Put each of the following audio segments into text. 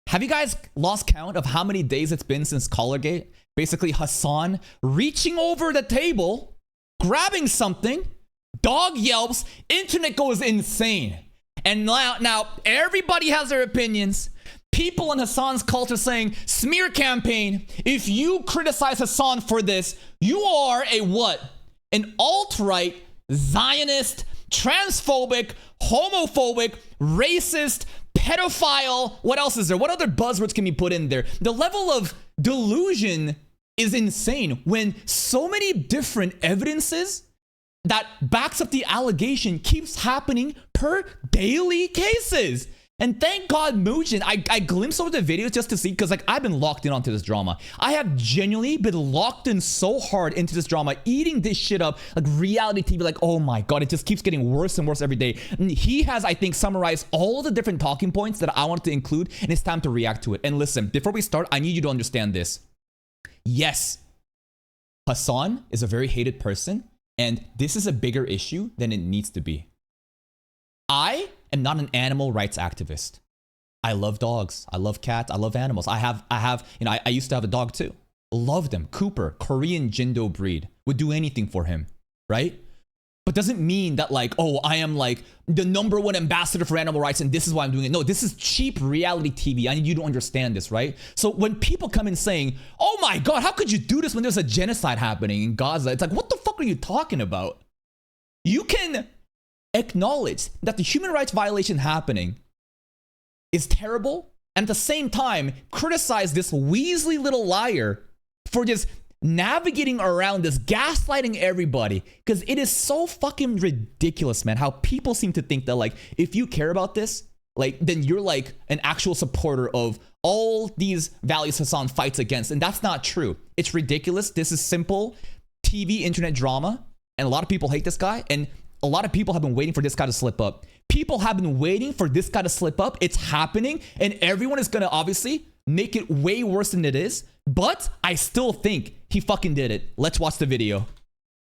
Have you guys lost count of how many days it's been since Collargate? Basically, Hasan reaching over the table, grabbing something, dog yelps, internet goes insane. And now everybody has their opinions. People in Hasan's cult are saying, smear campaign. If you criticize Hasan for this, you are a what? An alt-right, Zionist, transphobic, homophobic, racist, pedophile. What else is there? What other buzzwords can be put in there? The level of delusion is insane when so many different evidences that backs up the allegation keeps happening per daily cases. And thank God, Mujin, I glimpsed over the videos just to see, because like I've been locked in onto this drama. I have genuinely been locked in so hard into this drama, eating this shit up, like reality TV, like, oh my God, it just keeps getting worse and worse every day. And he has, I think, summarized all the different talking points that I wanted to include, and it's time to react to it. And listen, before we start, I need you to understand this. Yes, Hasan is a very hated person, and this is a bigger issue than it needs to be. I am not an animal rights activist. I love dogs. I love cats. I love animals. I used to have a dog too. Love them. Cooper, Korean Jindo breed. Would do anything for him, right? But doesn't mean that like, oh, I am like the #1 ambassador for animal rights and this is why I'm doing it. No, this is cheap reality TV. I need you to understand this, right? So when people come in saying, oh my God, how could you do this when there's a genocide happening in Gaza? It's like, what the fuck are you talking about? You can acknowledge that the human rights violation happening is terrible, and at the same time criticize this Weasley little liar for just navigating around this, gaslighting everybody, because it is so fucking ridiculous, man, how people seem to think that like if you care about this, like then you're like an actual supporter of all these values Hasan fights against, and that's not true. It's ridiculous. This is simple TV internet drama, and a lot of people hate this guy, and a lot of people have been waiting for this guy to slip up. People have been waiting for this guy to slip up. It's happening, and everyone is gonna obviously make it way worse than it is, but I still think he fucking did it. Let's watch the video.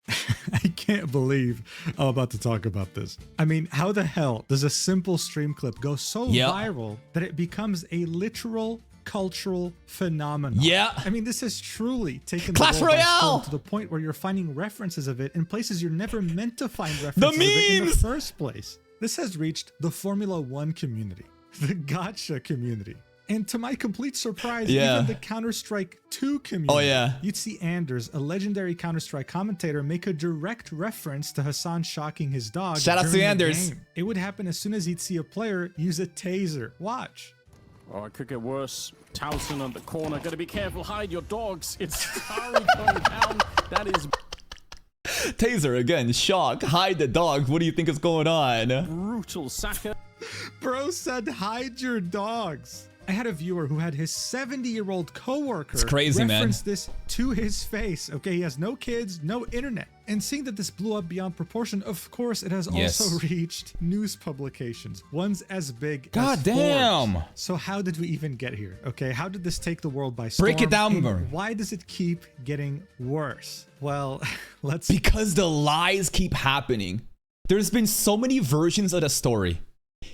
I can't believe I'm about to talk about this. I mean, how the hell does a simple stream clip go so viral that it becomes a literal cultural phenomenon? Yeah. I mean, this has truly taken Clash the world by Royale storm to the point where you're finding references of it in places you're never meant to find references of it in the first place. This has reached the Formula 1 community, the gotcha community, and to my complete surprise, even the Counter-Strike 2 community. You'd see Anders, a legendary Counter-Strike commentator, make a direct reference to Hasan shocking his dog. Shout out to Anders. It would happen as soon as he'd see a player use a taser. Watch. Oh, it could get worse. Towson on the corner. Gotta be careful. Hide your dogs. It's Harry going down. That is Taser again. Shock. Hide the dog. What do you think is going on? brutal. Saka. Bro said hide your dogs. I had a viewer who had his 70-year-old coworker It's crazy, reference this to his face. Okay, he has no kids, no internet. And seeing that this blew up beyond proportion, of course, it has also reached news publications. Ones as big as Forbes. So how did we even get here? Okay, how did this take the world by storm? Break it down, bro. Why does it keep getting worse? Well, because the lies keep happening. There's been so many versions of the story.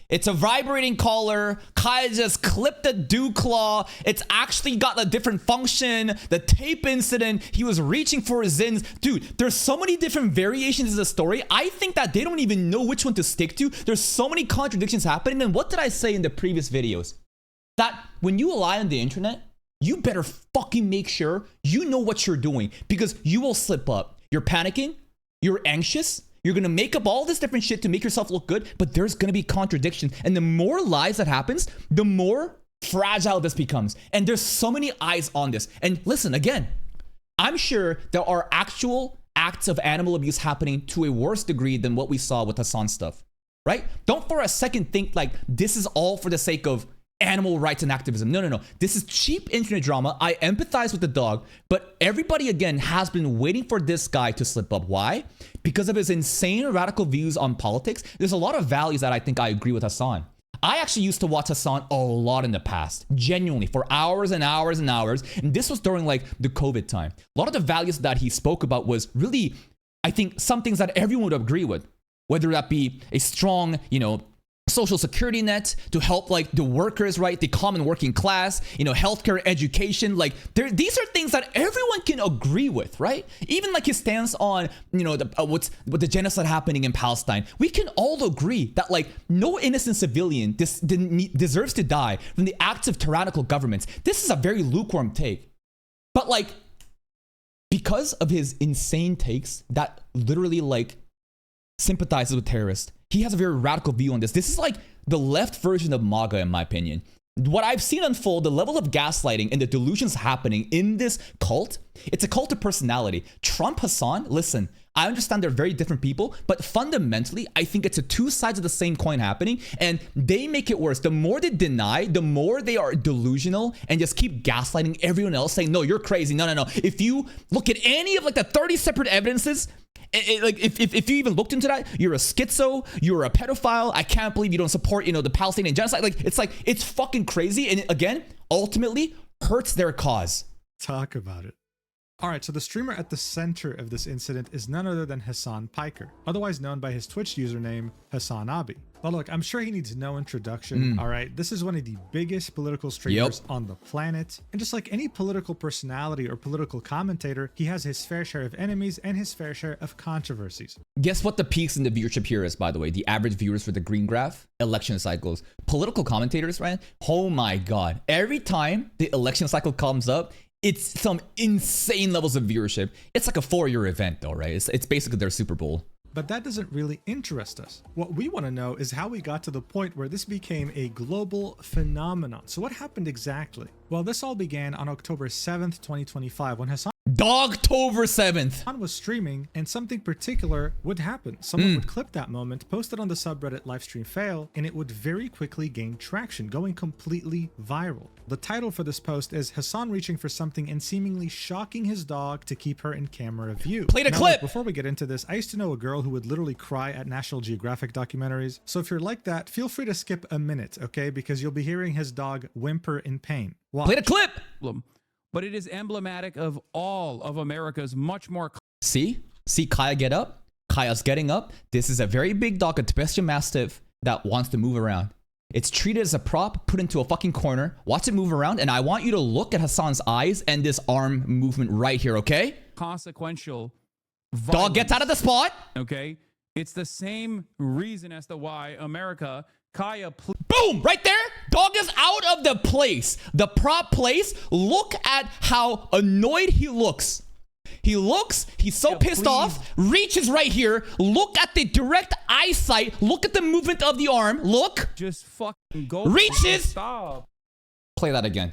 It's a vibrating collar. Kai just clipped the dew claw. It's actually got a different function. The tape incident. He was reaching for his Zins. Dude, there's so many different variations of the story. I think that they don't even know which one to stick to. There's so many contradictions happening. And what did I say in the previous videos? That when you lie on the internet, you better fucking make sure you know what you're doing, because you will slip up. You're panicking. You're anxious. You're going to make up all this different shit to make yourself look good, but there's going to be contradictions. And the more lies that happens, the more fragile this becomes. And there's so many eyes on this. And listen, again, I'm sure there are actual acts of animal abuse happening to a worse degree than what we saw with Hasan stuff, right? Don't for a second think like this is all for the sake of animal rights and activism. No. This is cheap internet drama. I empathize with the dog, but everybody again has been waiting for this guy to slip up. Why? Because of his insane radical views on politics. There's a lot of values that I think I agree with Hasan. I actually used to watch Hasan a lot in the past, genuinely, for hours and hours and hours. And this was during like the COVID time. A lot of the values that he spoke about was really, I think, some things that everyone would agree with, whether that be a strong, social security net to help like the workers, right? The common working class, healthcare, education. Like these are things that everyone can agree with, right? Even like his stance on, what the genocide happening in Palestine. We can all agree that like no innocent civilian deserves to die from the acts of tyrannical governments. This is a very lukewarm take. But like, because of his insane takes that literally like sympathizes with terrorists, he has a very radical view on this. This is like the left version of MAGA, in my opinion. What I've seen unfold, the level of gaslighting and the delusions happening in this cult, it's a cult of personality. Trump, Hasan, listen, I understand they're very different people, but fundamentally, I think it's two sides of the same coin happening, and they make it worse. The more they deny, the more they are delusional and just keep gaslighting everyone else, saying, no, you're crazy. No. If you look at any of like the 30 separate evidences, like if you even looked into that, you're a schizo, you're a pedophile. I can't believe you don't support, the Palestinian genocide. It's fucking crazy. And again, ultimately hurts their cause. Talk about it. All right, so the streamer at the center of this incident is none other than Hasan Piker, otherwise known by his Twitch username, Hasan Abi. Well, look, I'm sure he needs no introduction, all right? This is one of the biggest political streamers on the planet. And just like any political personality or political commentator, he has his fair share of enemies and his fair share of controversies. Guess what the peaks in the viewership here is, by the way? The average viewers for the green graph, election cycles. Political commentators, right? Oh my God. Every time the election cycle comes up, it's some insane levels of viewership. It's like a 4-year event though, right? It's basically their Super Bowl. But that doesn't really interest us. What we want to know is how we got to the point where this became a global phenomenon. So what happened exactly? Well, this all began on October 7th, 2025, when Hasan Dogtober 7th was streaming and something particular would happen. Someone would clip that moment, post it on the subreddit livestream fail, and it would very quickly gain traction, going completely viral. The title for this post is Hasan reaching for something and seemingly shocking his dog to keep her in camera view. Play the clip! Look, before we get into this, I used to know a girl who would literally cry at National Geographic documentaries. So if you're like that, feel free to skip a minute, okay? Because you'll be hearing his dog whimper in pain. Watch. Play the clip! But it is emblematic of all of America's much more... See Kaya get up? Kaya's getting up. This is a very big dog, a Tibetan Mastiff that wants to move around. It's treated as a prop, put into a fucking corner. Watch it move around, and I want you to look at Hasan's eyes and this arm movement right here, okay? Consequential violence. Dog gets out of the spot. Okay? It's the same reason as to why America... Kaya, boom, right there. Dog is out of the place, the prop place. Look at how annoyed he looks. He's so pissed off, reaches right here. Look at the direct eyesight. Look at the movement of the arm. Look. Just fucking go. Reaches. Stop. Play that again.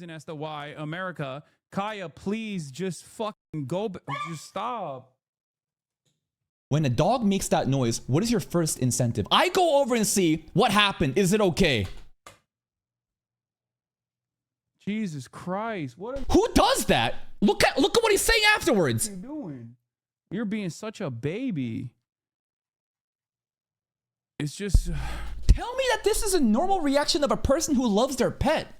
As to why America, Kaya, please just fucking go. Just stop. When a dog makes that noise, what is your first incentive? I go over and see what happened. Is it okay? Jesus Christ. Who does that? Look at what he's saying afterwards. What are you doing? You're being such a baby. It's just... Tell me that this is a normal reaction of a person who loves their pet.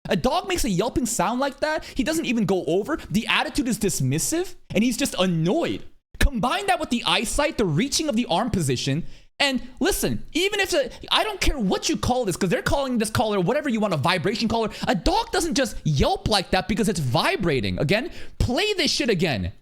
A dog makes a yelping sound like that. He doesn't even go over. The attitude is dismissive, and he's just annoyed. Combine that with the eyesight, the reaching of the arm position, and listen, even if I don't care what you call this, because they're calling this collar whatever you want, a vibration collar. A dog doesn't just yelp like that because it's vibrating. Again, play this shit again.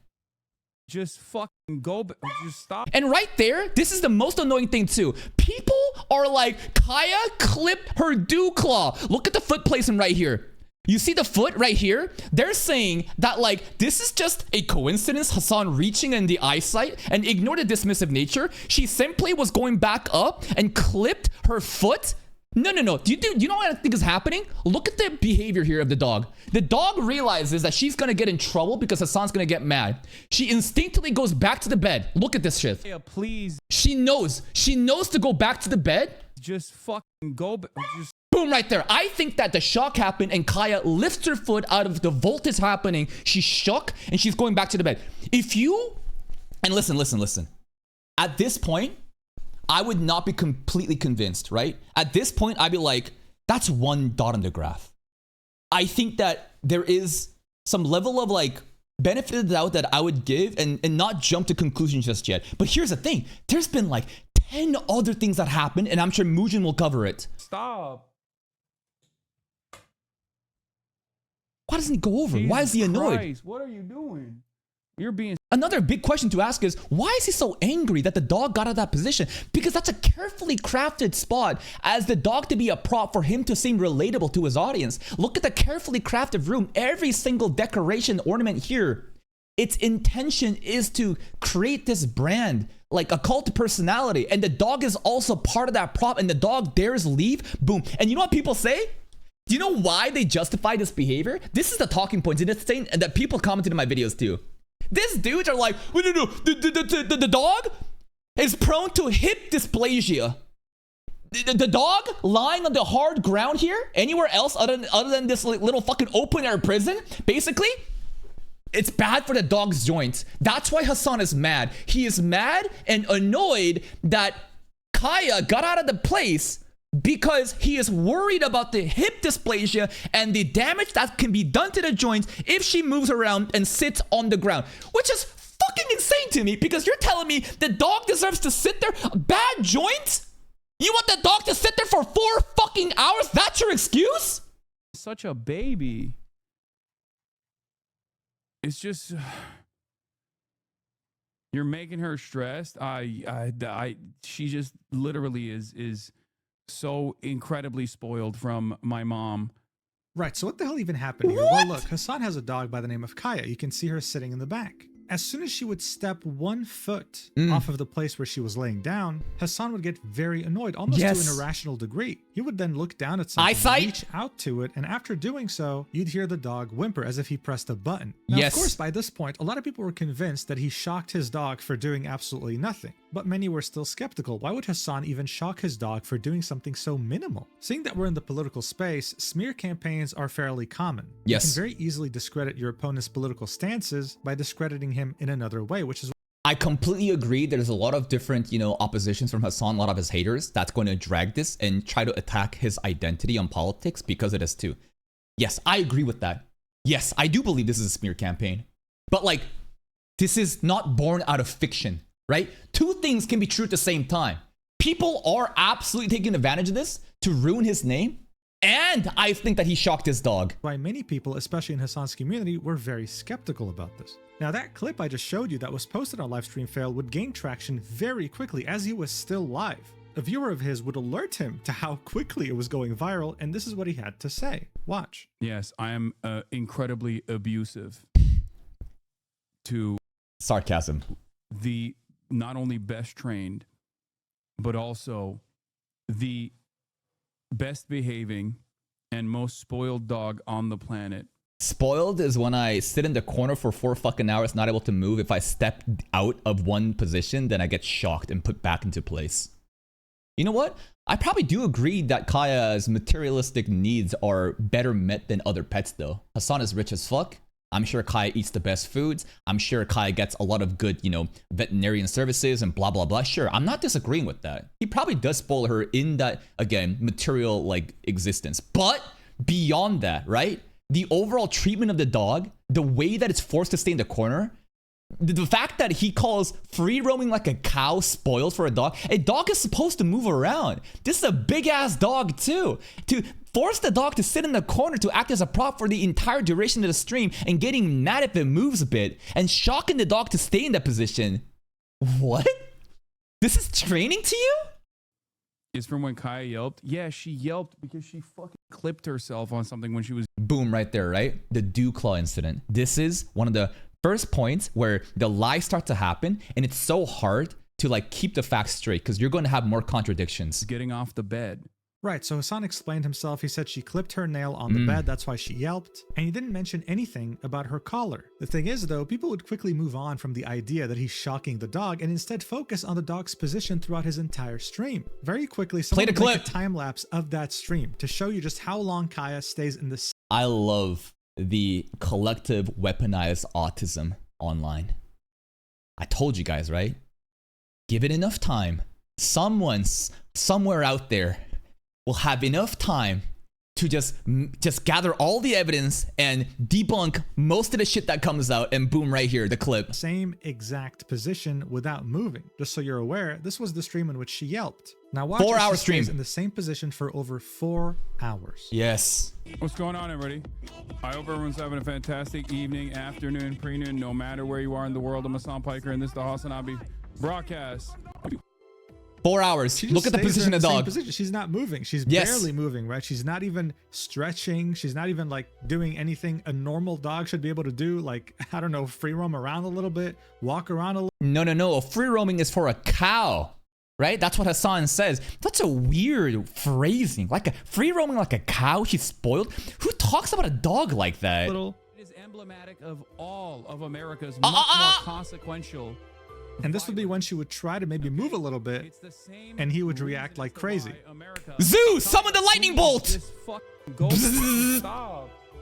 Just fucking go, just stop. And right there, this is the most annoying thing too. People are like, Kaya, clip her dew claw. Look at the foot placement right here. You see the foot right here? They're saying that like, this is just a coincidence, Hasan reaching in the eyesight, and ignore the dismissive nature. She simply was going back up and clipped her foot. No. Do you know what I think is happening? Look at the behavior here of the dog. The dog realizes that she's gonna get in trouble because Hasan's gonna get mad. She instinctively goes back to the bed. Look at this shit. Yeah, please. She knows to go back to the bed. Just fucking go, just... Boom, right there. I think that the shock happened and Kaya lifts her foot out of the voltage happening. She's shook and she's going back to the bed. If you, and listen. At this point, I would not be completely convinced, right? At this point, I'd be like, that's one dot on the graph. I think that there is some level of like benefit of the doubt that I would give and not jump to conclusions just yet. But here's the thing. There's been like 10 other things that happened, and I'm sure Mujin will cover it. Stop. Why doesn't he go over? Why is he Jesus annoyed? Christ, what are you doing? You're being... Another big question to ask is, why is he so angry that the dog got out of that position? Because that's a carefully crafted spot as the dog to be a prop for him to seem relatable to his audience. Look at the carefully crafted room. Every single decoration ornament here, its intention is to create this brand, like a cult of personality. And the dog is also part of that prop, and the dog dares leave, boom. And you know what people say? Do you know why they justify this behavior? This is the talking points, and it's saying that people commented in my videos too. These dudes are like, no, the dog is prone to hip dysplasia. The dog lying on the hard ground here, anywhere else other than this little fucking open air prison, basically, it's bad for the dog's joints. That's why Hasan is mad. He is mad and annoyed that Kaya got out of the place because he is worried about the hip dysplasia and the damage that can be done to the joints if she moves around and sits on the ground. Which is fucking insane to me, because you're telling me the dog deserves to sit there? Bad joints? You want the dog to sit there for 4 fucking hours? That's your excuse? Such a baby. It's just... You're making her stressed. She just literally is so incredibly spoiled from my mom. Right, so what the hell even happened here? Well, look, Hasan has a dog by the name of Kaya. You can see her sitting in the back. As soon as she would step 1 foot off of the place where she was laying down, Hasan would get very annoyed, almost to an irrational degree. He would then look down at something, reach out to it, and after doing so, you'd hear the dog whimper as if he pressed a button. Now, of course, by this point, a lot of people were convinced that he shocked his dog for doing absolutely nothing. But many were still skeptical. Why would Hasan even shock his dog for doing something so minimal? Seeing that we're in the political space, smear campaigns are fairly common. Yes. You can very easily discredit your opponent's political stances by discrediting him in another way, which is... I completely agree. There's a lot of different, oppositions from Hasan, a lot of his haters that's going to drag this and try to attack his identity on politics because of this too. Yes, I agree with that. Yes, I do believe this is a smear campaign. But like, this is not born out of fiction, right? 2 things can be true at the same time. People are absolutely taking advantage of this to ruin his name. And I think that he shocked his dog. Why many people, especially in Hasan's community, were very skeptical about this. Now that clip I just showed you that was posted on Livestream Fail would gain traction very quickly as he was still live. A viewer of his would alert him to how quickly it was going viral, and this is what he had to say. Watch. Yes, I am incredibly abusive to Sarcasm. the not only best trained, but also the best behaving and most spoiled dog on the planet. Spoiled is when I sit in the corner for 4 fucking hours, not able to move. If I step out of one position, then I get shocked and put back into place. You know what? I probably do agree that Kaya's materialistic needs are better met than other pets though. Hasan is rich as fuck. I'm sure Kaya eats the best foods. I'm sure Kaya gets a lot of good, veterinarian services and blah, blah, blah. Sure, I'm not disagreeing with that. He probably does spoil her in that, again, material like existence. But beyond that, right? The overall treatment of the dog, the way that it's forced to stay in the corner, the fact that he calls free roaming like a cow spoiled for a dog is supposed to move around. This is a big ass dog too. To force the dog to sit in the corner to act as a prop for the entire duration of the stream and getting mad if it moves a bit and shocking the dog to stay in that position. What? This is training to you? Is from when Kaya yelped. Yeah, she yelped because she fucking clipped herself on something when she was... Boom, right there, right? The dew claw incident. This is one of the first points where the lies start to happen, and it's so hard to like keep the facts straight because you're going to have more contradictions. Getting off the bed. Right, so Hasan explained himself. He said she clipped her nail on the bed, that's why she yelped, and he didn't mention anything about her collar. The thing is though, people would quickly move on from the idea that he's shocking the dog and instead focus on the dog's position throughout his entire stream. Very quickly, someone would make a time lapse of that stream to show you just how long Kaya stays in the... I love the collective weaponized autism online. I told you guys, right? Give it enough time. Someone, somewhere out there will have enough time to just gather all the evidence and debunk most of the shit that comes out, and boom, right here, the clip. Same exact position without moving. Just so you're aware, this was the stream in which she yelped. Now watch 4 hour as she stays stream in the same position for over 4 hours. Yes. What's going on, everybody? I hope everyone's having a fantastic evening, afternoon, pre-noon, no matter where you are in the world. I'm Hasan Piker, and this is the Hasan broadcast. 4 hours. She just Look at the stays position in of the same dog. position. She's not moving. She's Yes. barely moving, right? She's not even stretching. She's not even like doing anything a normal dog should be able to do. Like, I don't know, free roam around a little bit, walk around a little. No. Free roaming is for a cow, right? That's what Hasan says. That's a weird phrasing. Like a free roaming like a cow. She's spoiled. Who talks about a dog like that? It is emblematic of all of America's much more consequential. And this would be when she would try to maybe move a little bit, and he would react like crazy. Zeus, summon the lightning bolt!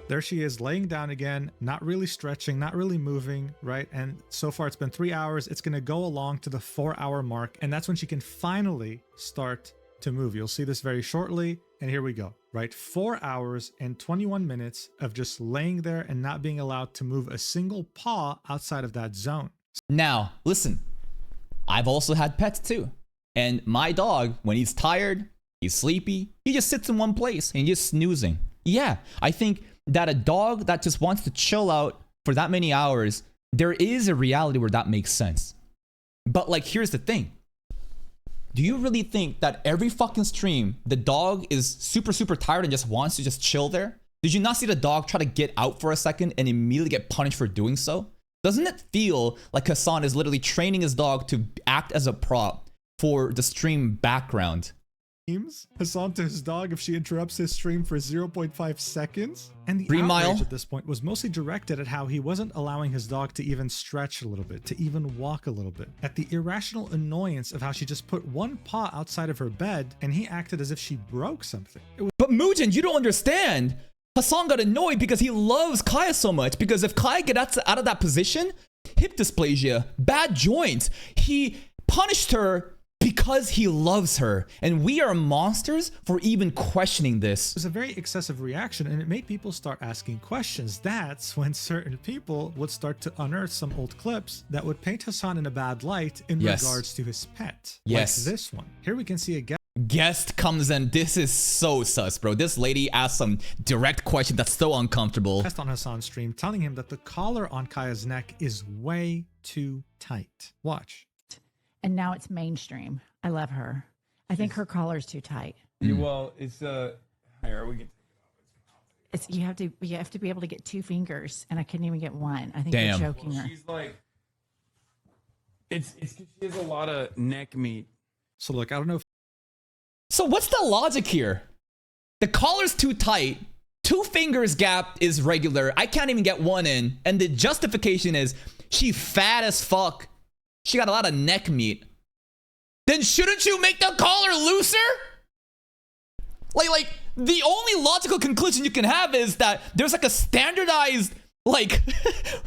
There she is laying down again, not really stretching, not really moving, right? And so far it's been 3 hours. It's going to go along to the 4-hour mark. And that's when she can finally start to move. You'll see this very shortly. And here we go, right? 4 hours and 21 minutes of just laying there and not being allowed to move a single paw outside of that zone. Now, listen, I've also had pets too. And my dog, when he's tired, he's sleepy, he just sits in one place and he's just snoozing. Yeah, I think that a dog that just wants to chill out for that many hours, there is a reality where that makes sense. But like, here's the thing. Do you really think that every fucking stream, the dog is super tired and just wants to just chill there? Did you not see the dog try to get out for a second and immediately get punished for doing so? Doesn't it feel like Hasan is literally training his dog to act as a prop for the stream background? Hasan to his dog if she interrupts his stream for 0.5 seconds. And the 3 mile outrage at this point was mostly directed at how he wasn't allowing his dog to even stretch a little bit, to even walk a little bit. At the irrational annoyance of how she just put one paw outside of her bed and he acted as if she broke something. But Mujin, you don't understand. Hasan got annoyed because he loves Kaya so much. Because if Kaya gets out of that position, hip dysplasia, bad joints, he punished her because he loves her. And we are monsters for even questioning this. It was a very excessive reaction and it made people start asking questions. That's when certain people would start to unearth some old clips that would paint Hasan in a bad light in regards to his pet. Yes. Like this one. Here we can see a guest comes in. This is so sus, bro. This lady asked some direct question that's so uncomfortable. Guest on Hasan's stream telling him that the collar on Kaya's neck is way too tight. Watch. And now it's mainstream. I love her. I think her collar's too tight. Yeah, well, it's here we can. It's you have to be able to get 2 fingers, and I couldn't even get one. I think Damn. you're choking her. She's like, it's she has a lot of neck meat. So look, I don't know if So what's the logic here? The collar's too tight. 2 fingers gap is regular. I can't even get one in. And the justification is she fat as fuck. She got a lot of neck meat. Then shouldn't you make the collar looser? Like the only logical conclusion you can have is that there's like a standardized like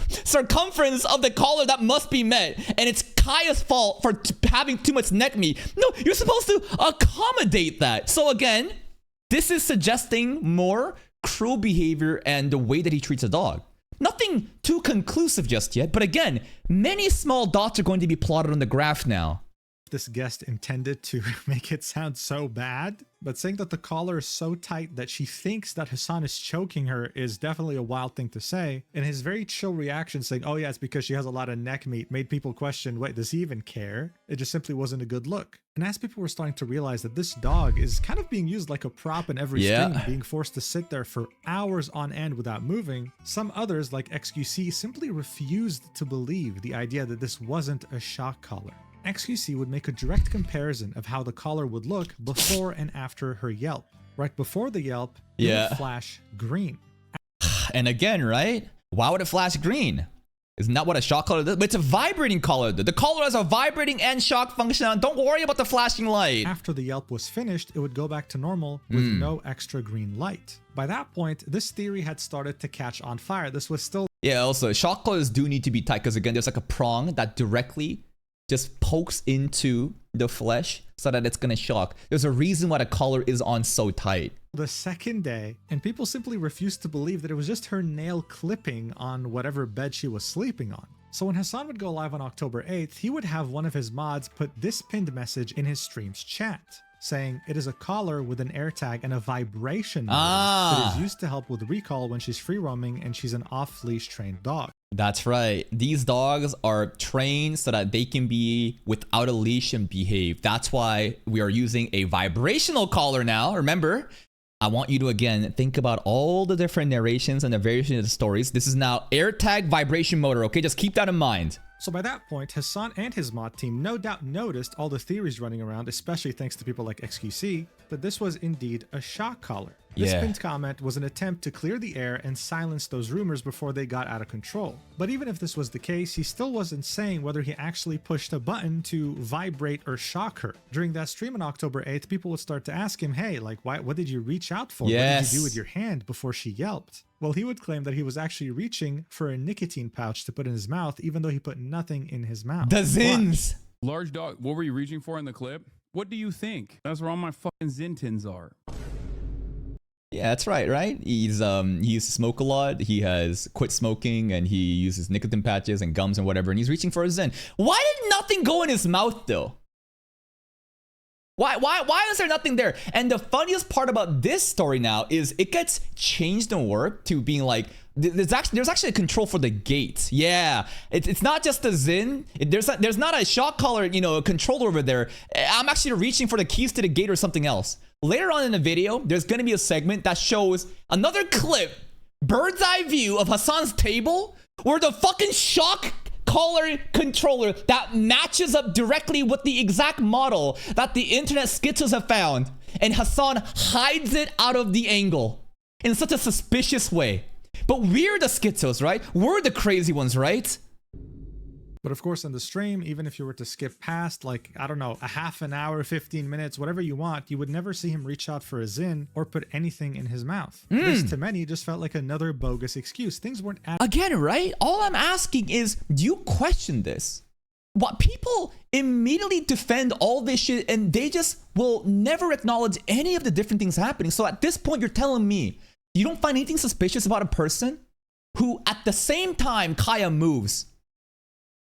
circumference of the collar that must be met, and it's Kaya's fault for having too much neck meat. No, you're supposed to accommodate that. So again, this is suggesting more cruel behavior and the way that he treats a dog. Nothing too conclusive just yet, but again, many small dots are going to be plotted on the graph now. this guest intended to make it sound so bad, but saying that the collar is so tight that she thinks that Hasan is choking her is definitely a wild thing to say. And his very chill reaction saying, oh yeah, it's because she has a lot of neck meat, made people question, wait, does he even care? It just simply wasn't a good look. And as people were starting to realize that this dog is kind of being used like a prop in every stream, being forced to sit there for hours on end without moving, some others like XQC simply refused to believe the idea that this wasn't a shock collar. XQC would make a direct comparison of how the collar would look before and after her yelp. Right before the yelp, it would flash green. And again, right? Why would it flash green? Isn't that what a shock collar does? But it's a vibrating collar. The collar has a vibrating and shock function. Don't worry about the flashing light. After the yelp was finished, it would go back to normal with no extra green light. By that point, this theory had started to catch on fire. This was still... Yeah, also, shock collars do need to be tight because, again, there's like a prong that directly just pokes into the flesh. so that it's gonna shock. There's a reason why the collar is on so tight. The second day, and people simply refused to believe that it was just her nail clipping on whatever bed she was sleeping on. So when Hasan would go live on October 8th, he would have one of his mods put this pinned message in his stream's chat, saying it is a collar with an AirTag and a vibration motor that is used to help with recall when she's free roaming and she's an off-leash trained dog. That's right. These dogs are trained so that they can be without a leash and behave. That's why we are using a vibrational collar now. Remember, I want you to, again, think about all the different narrations and the variations of the stories. This is now AirTag vibration motor, okay? Just keep that in mind. So by that point, Hasan and his mod team no doubt noticed all the theories running around, especially thanks to people like XQC, that this was indeed a shock collar. This pinned comment was an attempt to clear the air and silence those rumors before they got out of control. But even if this was the case, he still wasn't saying whether he actually pushed a button to vibrate or shock her. During that stream on October 8th, people would start to ask him, hey, like, what did you reach out for? Yes. What did you do with your hand before she yelped? Well, he would claim that he was actually reaching for a nicotine pouch to put in his mouth, even though he put nothing in his mouth. The Zins! Large dog, what were you reaching for in the clip? What do you think? That's where all my fucking Zintins are. Yeah, that's right? He used to smoke a lot. He has quit smoking and he uses nicotine patches and gums and whatever, and he's reaching for a Zen. Why did nothing go in his mouth though? Why is there nothing there? And the funniest part about this story now is it gets changed in work to being like, there's actually a control for the gate. Yeah, it's not just a Zin. There's not a shock collar, a controller over there. I'm actually reaching for the keys to the gate or something else. Later on in the video, there's gonna be a segment that shows another clip, bird's eye view of Hasan's table, where the fucking shock collar controller that matches up directly with the exact model that the internet schizos have found, and Hasan hides it out of the angle in such a suspicious way. But we're the schizos, right? We're the crazy ones, right? But of course, in the stream, even if you were to skip past, like, I don't know, a half an hour, 15 minutes, whatever you want, you would never see him reach out for a Zin or put anything in his mouth. This, to many, just felt like another bogus excuse. Things weren't Again, right? All I'm asking is, do you question this? What people immediately defend all this shit and they just will never acknowledge any of the different things happening. So at this point, you're telling me you don't find anything suspicious about a person who, at the same time Kaya moves,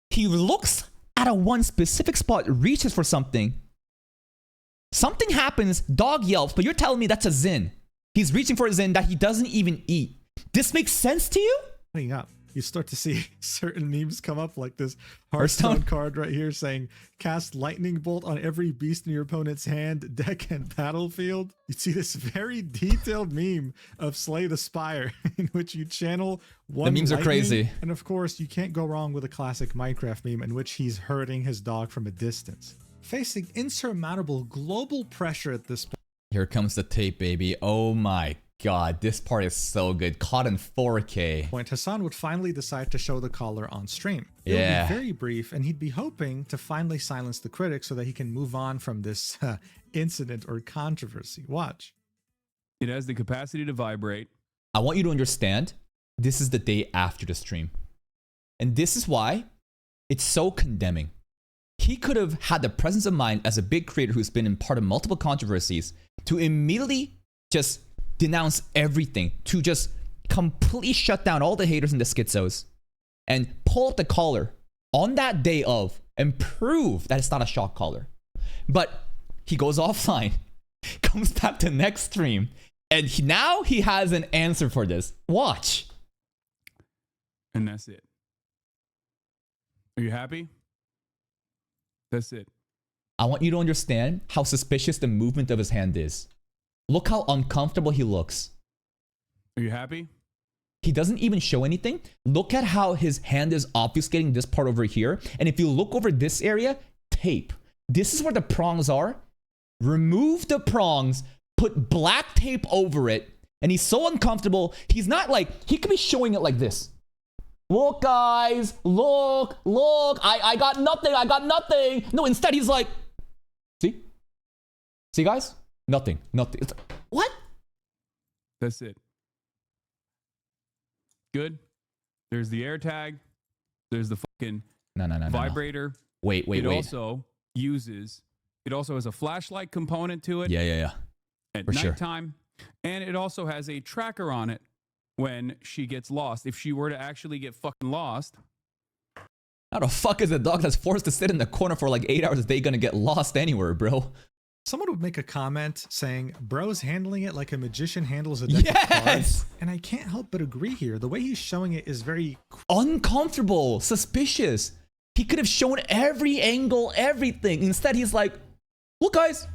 he looks at a one specific spot, reaches for something. Something happens, dog yelps, but you're telling me that's a Zin. He's reaching for a Zin that he doesn't even eat. This makes sense to you? adding up. You start to see certain memes come up like this Hearthstone card right here saying cast lightning bolt on every beast in your opponent's hand, deck, and battlefield. You see this very detailed meme of Slay the Spire in which you channel one The memes lightning, are crazy. and of course you can't go wrong with a classic Minecraft meme in which he's herding his dog from a distance. Facing insurmountable global pressure at this point. Here comes the tape, baby. Oh my god, this part is so good. Caught in 4K. Hasan would finally decide to show the collar on stream. It Yeah. would be very brief, and he'd be hoping to finally silence the critics so that he can move on from this incident or controversy. Watch. It has the capacity to vibrate. I want you to understand, this is the day after the stream. And this is why it's so condemning. He could have had the presence of mind as a big creator who's been in part of multiple controversies to immediately just denounce everything, to just completely shut down all the haters and the schizos and pull up the collar on that day of and prove that it's not a shock collar. But he goes offline, comes back to next stream, and now he has an answer for this. Watch. And that's it. Are you happy? That's it. I want you to understand how suspicious the movement of his hand is. Look how uncomfortable he looks. Are you happy? He doesn't even show anything. Look at how his hand is obfuscating this part over here. And if you look over this area, tape. This is where the prongs are. Remove the prongs, put black tape over it. And he's so uncomfortable. He's not like, he could be showing it like this. Look, guys, look, I got nothing. No, instead he's like, see guys? Nothing. It's like, what? That's it. Good. There's the air tag. There's the fucking No. vibrator. Wait. It also uses It also has a flashlight component to it Yeah. at For sure. nighttime. And it also has a tracker on it when she gets lost. If she were to actually get fucking lost. How the fuck is a dog that's forced to sit in the corner for like 8 hours a day gonna get lost anywhere, bro? Someone would make a comment saying, bro's handling it like a magician handles a deck of Yes! cards. And I can't help but agree here. The way he's showing it is very Uncomfortable, suspicious. He could have shown every angle, everything. Instead, he's like, look, guys,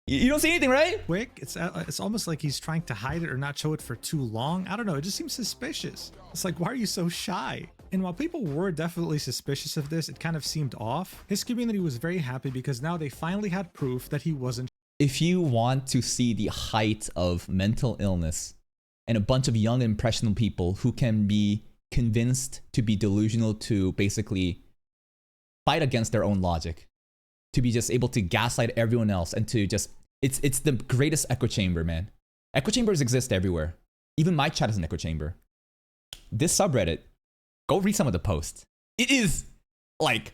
you don't see anything, right? quick. It's almost like he's trying to hide it or not show it for too long. I don't know. It just seems suspicious. It's like, why are you so shy? And while people were definitely suspicious of this, it kind of seemed off. His community was very happy because now they finally had proof that he wasn't. If you want to see the height of mental illness and a bunch of young, impressionable people who can be convinced to be delusional to basically fight against their own logic, to be just able to gaslight everyone else and to just, it's the greatest echo chamber, man. Echo chambers exist everywhere. Even my chat is an echo chamber. This subreddit, go read some of the posts. It is like,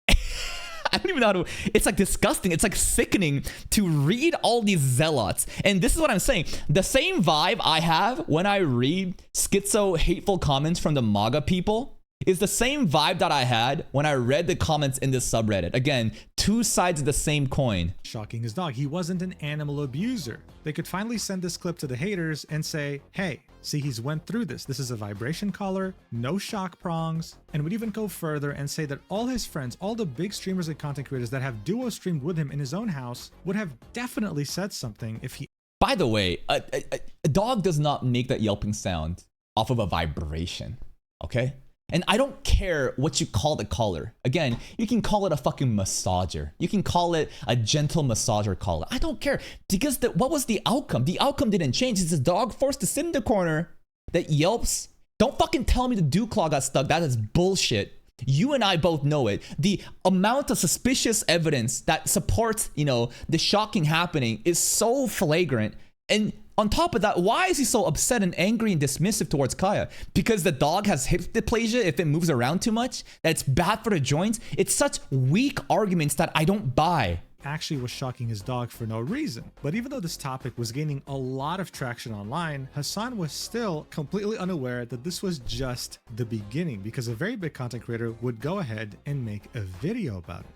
I don't even know how to, it's like disgusting. It's like sickening to read all these zealots. And this is what I'm saying. The same vibe I have when I read schizo hateful comments from the MAGA people is the same vibe that I had when I read the comments in this subreddit. Again, two sides of the same coin. Shocking his dog. He wasn't an animal abuser. They could finally send this clip to the haters and say, hey, see, he's went through this. This is a vibration collar, no shock prongs, and would even go further and say that all his friends, all the big streamers and content creators that have duo streamed with him in his own house would have definitely said something if he... By the way, a dog does not make that yelping sound off of a vibration, okay? And I don't care what you call the collar. Again, you can call it a fucking massager. You can call it a gentle massager collar. I don't care. Because what was the outcome? The outcome didn't change. It's a dog forced to sit in the corner that yelps. Don't fucking tell me the dew claw got stuck. That is bullshit. You and I both know it. The amount of suspicious evidence that supports, the shocking happening is so flagrant. And on top of that, why is he so upset and angry and dismissive towards Kaya? Because the dog has hip dysplasia if it moves around too much? That it's bad for the joints? It's such weak arguments that I don't buy. Actually was shocking his dog for no reason. But even though this topic was gaining a lot of traction online, Hasan was still completely unaware that this was just the beginning, because a very big content creator would go ahead and make a video about it.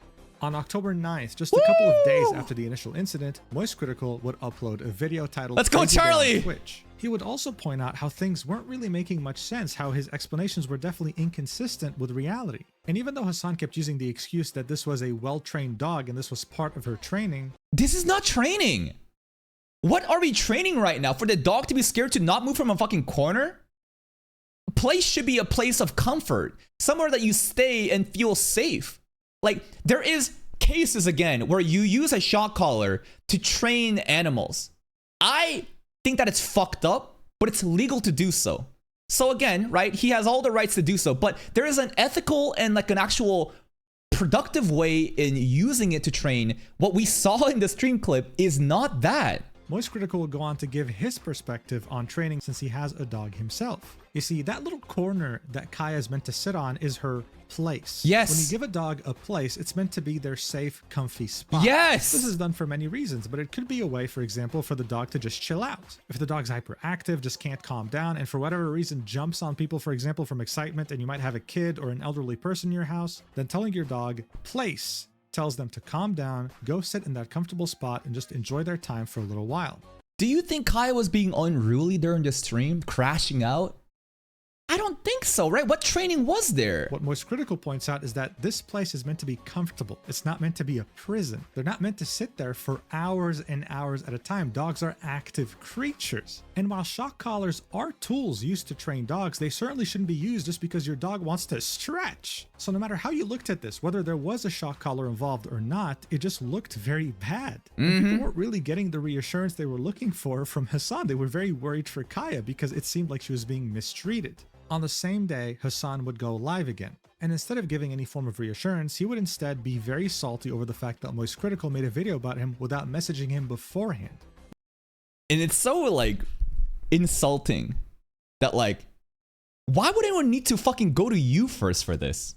On October 9th, just a couple of days after the initial incident, Moist Critical would upload a video titled Let's go, Crazy Day on Charlie! Twitch. He would also point out how things weren't really making much sense, how his explanations were definitely inconsistent with reality. And even though Hasan kept using the excuse that this was a well-trained dog and this was part of her training, this is not training. What are we training right now? For the dog to be scared to not move from a fucking corner? A place should be a place of comfort. Somewhere that you stay and feel safe. Like, there is cases, again, where you use a shock collar to train animals. I think that it's fucked up, but it's legal to do so. So again, right, he has all the rights to do so, but there is an ethical and like an actual productive way in using it to train. What we saw in the stream clip is not that. Moist Critical will go on to give his perspective on training since he has a dog himself. You see, that little corner that Kaya is meant to sit on is her place. Yes. When you give a dog a place, it's meant to be their safe, comfy spot. Yes. This is done for many reasons, but it could be a way, for example, for the dog to just chill out. If the dog's hyperactive, just can't calm down, and for whatever reason jumps on people, for example, from excitement, and you might have a kid or an elderly person in your house, then telling your dog, place, tells them to calm down, go sit in that comfortable spot, and just enjoy their time for a little while. Do you think Kaya was being unruly during the stream, crashing out? I don't think so, right? What training was there? What Moist Critical points out is that this place is meant to be comfortable. It's not meant to be a prison. They're not meant to sit there for hours and hours at a time. Dogs are active creatures. And while shock collars are tools used to train dogs, they certainly shouldn't be used just because your dog wants to stretch. So no matter how you looked at this, whether there was a shock collar involved or not, it just looked very bad. And people weren't really getting the reassurance they were looking for from Hasan. They were very worried for Kaya because it seemed like she was being mistreated. On the same day, Hasan would go live again, and instead of giving any form of reassurance, he would instead be very salty over the fact that Moist Critical made a video about him without messaging him beforehand. And it's so, like, insulting that, like, why would anyone need to fucking go to you first for this?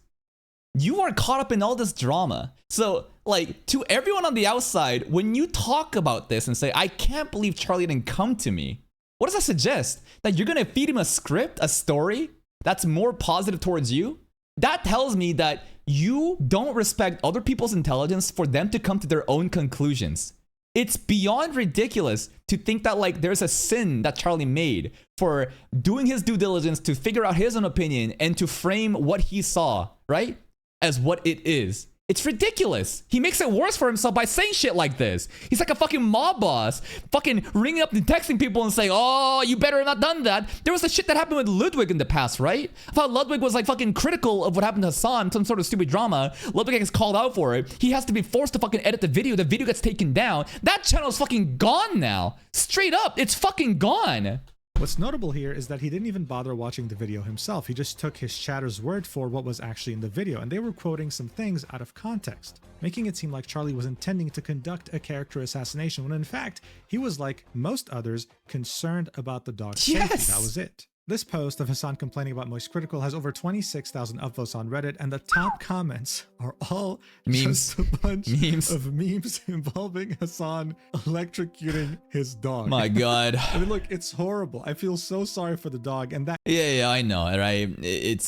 You are caught up in all this drama. So, like, to everyone on the outside, when you talk about this and say, I can't believe Charlie didn't come to me, what does that suggest? That you're gonna feed him a script, a story that's more positive towards you? That tells me that you don't respect other people's intelligence for them to come to their own conclusions. It's beyond ridiculous to think that like there's a sin that Charlie made for doing his due diligence to figure out his own opinion and to frame what he saw, right, as what it is. It's ridiculous. He makes it worse for himself by saying shit like this. He's like a fucking mob boss, fucking ringing up and texting people and saying, oh, you better have not done that. There was the shit that happened with Ludwig in the past, right? I thought Ludwig was like fucking critical of what happened to Hasan, some sort of stupid drama. Ludwig gets called out for it. He has to be forced to fucking edit the video. The video gets taken down. That channel's fucking gone now. Straight up, it's fucking gone. What's notable here is that he didn't even bother watching the video himself. He just took his chatter's word for what was actually in the video, and they were quoting some things out of context, making it seem like Charlie was intending to conduct a character assassination when in fact, he was like most others, concerned about the dog's safety. That was it. This post of Hasan complaining about Moist Critical has over 26,000 upvotes on Reddit, and the top comments are all memes. just a bunch of memes involving Hasan electrocuting his dog. My God. I mean, look, it's horrible. I feel so sorry for the dog, and that. Yeah, I know, right?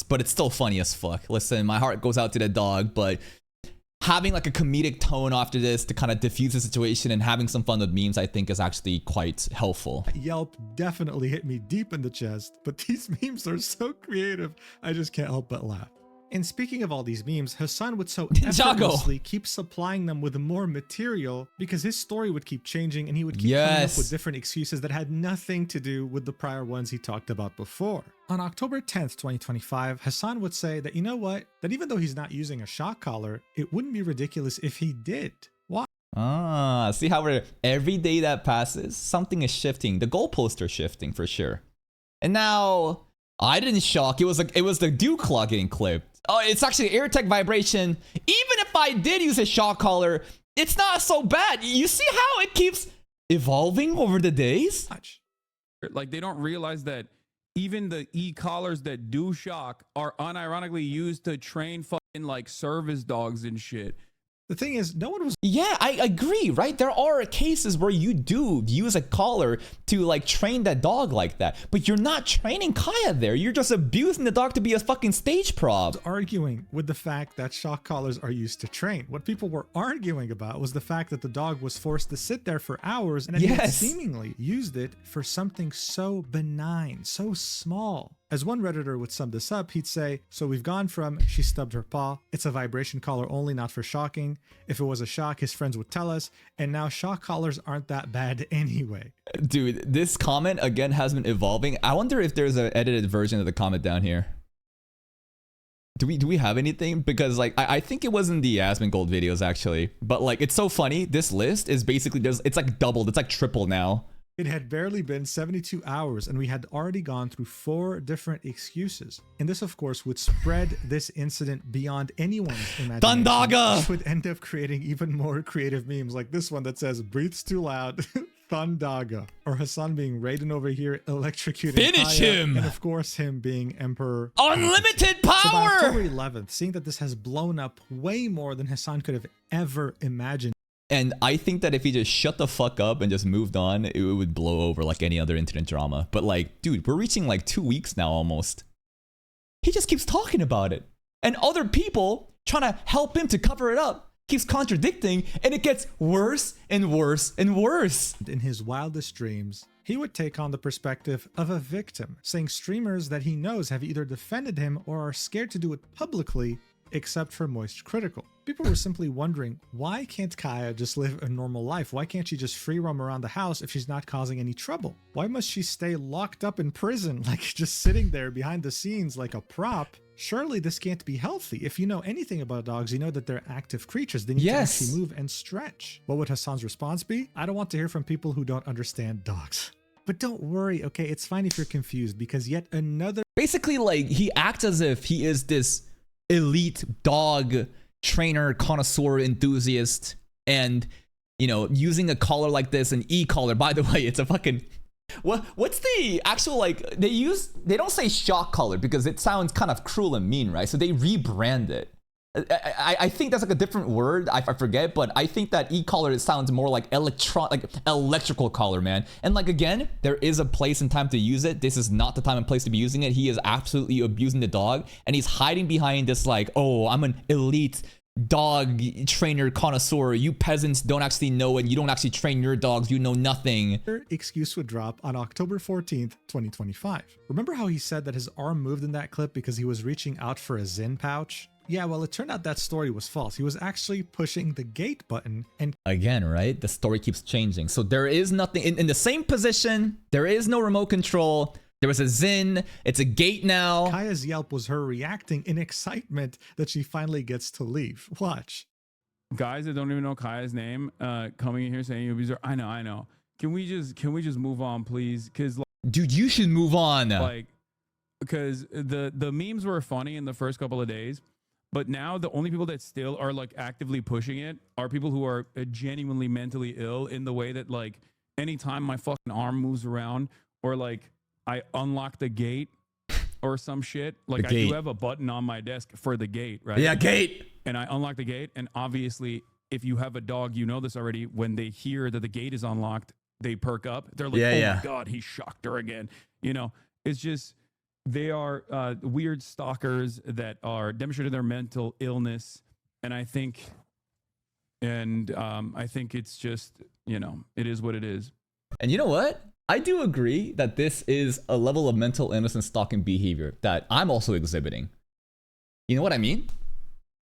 But it's still funny as fuck. Listen, my heart goes out to the dog, but having like a comedic tone after this to kind of diffuse the situation and having some fun with memes, I think is actually quite helpful. Yelp definitely hit me deep in the chest, but these memes are so creative, I just can't help but laugh. And speaking of all these memes, Hasan would so effortlessly keep supplying them with more material because his story would keep changing and he would keep coming up with different excuses that had nothing to do with the prior ones he talked about before. On October 10th, 2025, Hasan would say that, you know what, that even though he's not using a shock collar, it wouldn't be ridiculous if he did. Why? Ah, see how every day that passes, something is shifting. The goalposts are shifting for sure. And now, I didn't shock. It was the dew claw getting clipped. Oh, it's actually AirTech vibration. Even if I did use a shock collar, it's not so bad. You see how it keeps evolving over the days? Like, they don't realize that even the e-collars that do shock are unironically used to train fucking like service dogs and shit. The thing is, no one was. Yeah, I agree, right? There are cases where you do use a collar to like train that dog like that, but you're not training Kaya there. You're just abusing the dog to be a fucking stage prop. Arguing with the fact that shock collars are used to train. What people were arguing about was the fact that the dog was forced to sit there for hours and he seemingly used it for something so benign, so small. As one Redditor would sum this up, he'd say, so we've gone from she stubbed her paw, it's a vibration collar only, not for shocking. If it was a shock, his friends would tell us, and now shock collars aren't that bad anyway. Dude, this comment again has been evolving. I wonder if there's an edited version of the comment down here. Do we have anything? Because like I think it was in the Asmongold videos actually, but like it's so funny. This list is basically it's like doubled, it's like triple now. It had barely been 72 hours and we had already gone through 4 different excuses. And this, of course, would spread this incident beyond anyone's imagination. Thundaga! Which would end up creating even more creative memes like this one that says, breathes too loud, Thundaga. Or Hasan being Raiden over here electrocuting Finish Kaya, him! And of course him being Emperor. Unlimited power! So by October 11th, seeing that this has blown up way more than Hasan could have ever imagined. And I think that if he just shut the fuck up and just moved on, it would blow over like any other internet drama. But like, dude, we're reaching like 2 weeks now almost. He just keeps talking about it. And other people trying to help him to cover it up keeps contradicting, and it gets worse and worse and worse. In his wildest dreams, he would take on the perspective of a victim, saying streamers that he knows have either defended him or are scared to do it publicly, except for Moist Critical. People were simply wondering, why can't Kaya just live a normal life? Why can't she just free roam around the house if she's not causing any trouble? Why must she stay locked up in prison, like just sitting there behind the scenes like a prop? Surely this can't be healthy. If you know anything about dogs, you know that they're active creatures. They need to actually move and stretch. What would Hasan's response be? I don't want to hear from people who don't understand dogs. But don't worry, okay? It's fine if you're confused because yet another... Basically, like, he acts as if he is this elite dog trainer, connoisseur, enthusiast, and, you know, using a collar like this, an e-collar, by the way, it's a fucking... What's the actual, like, they don't say shock collar because it sounds kind of cruel and mean, right? So they rebrand it. I think that's like a different word. I forget, but I think that e-collar sounds more like electrical collar, man. And like, again, there is a place and time to use it. This is not the time and place to be using it. He is absolutely abusing the dog, and he's hiding behind this like, oh, I'm an elite dog trainer connoisseur. You peasants don't actually know it. You don't actually train your dogs. You know nothing. Excuse would drop on October 14th, 2025. Remember how he said that his arm moved in that clip because he was reaching out for a Zyn pouch? Yeah, well, it turned out that story was false. He was actually pushing the gate button, and again, right? The story keeps changing. So there is nothing in the same position. There is no remote control. There was a Zyn. It's a gate now. Kaya's yelp was her reacting in excitement that she finally gets to leave. Watch. Guys that don't even know Kaya's name, coming in here saying you abuser. I know. Can we just move on, please? Because dude, you should move on. Like, because the memes were funny in the first couple of days. But now the only people that still are like actively pushing it are people who are genuinely mentally ill, in the way that like anytime my fucking arm moves around, or like I unlock the gate or some shit, like I do have a button on my desk for the gate, right? Yeah, gate. And I unlock the gate, and obviously if you have a dog, you know this already, when they hear that the gate is unlocked, they perk up. They're like, my God, he shocked her again. You know, it's just, they are weird stalkers that are demonstrating their mental illness. And I think it's just, you know, it is what it is. And you know what? I do agree that this is a level of mental illness and stalking behavior that I'm also exhibiting. You know what I mean?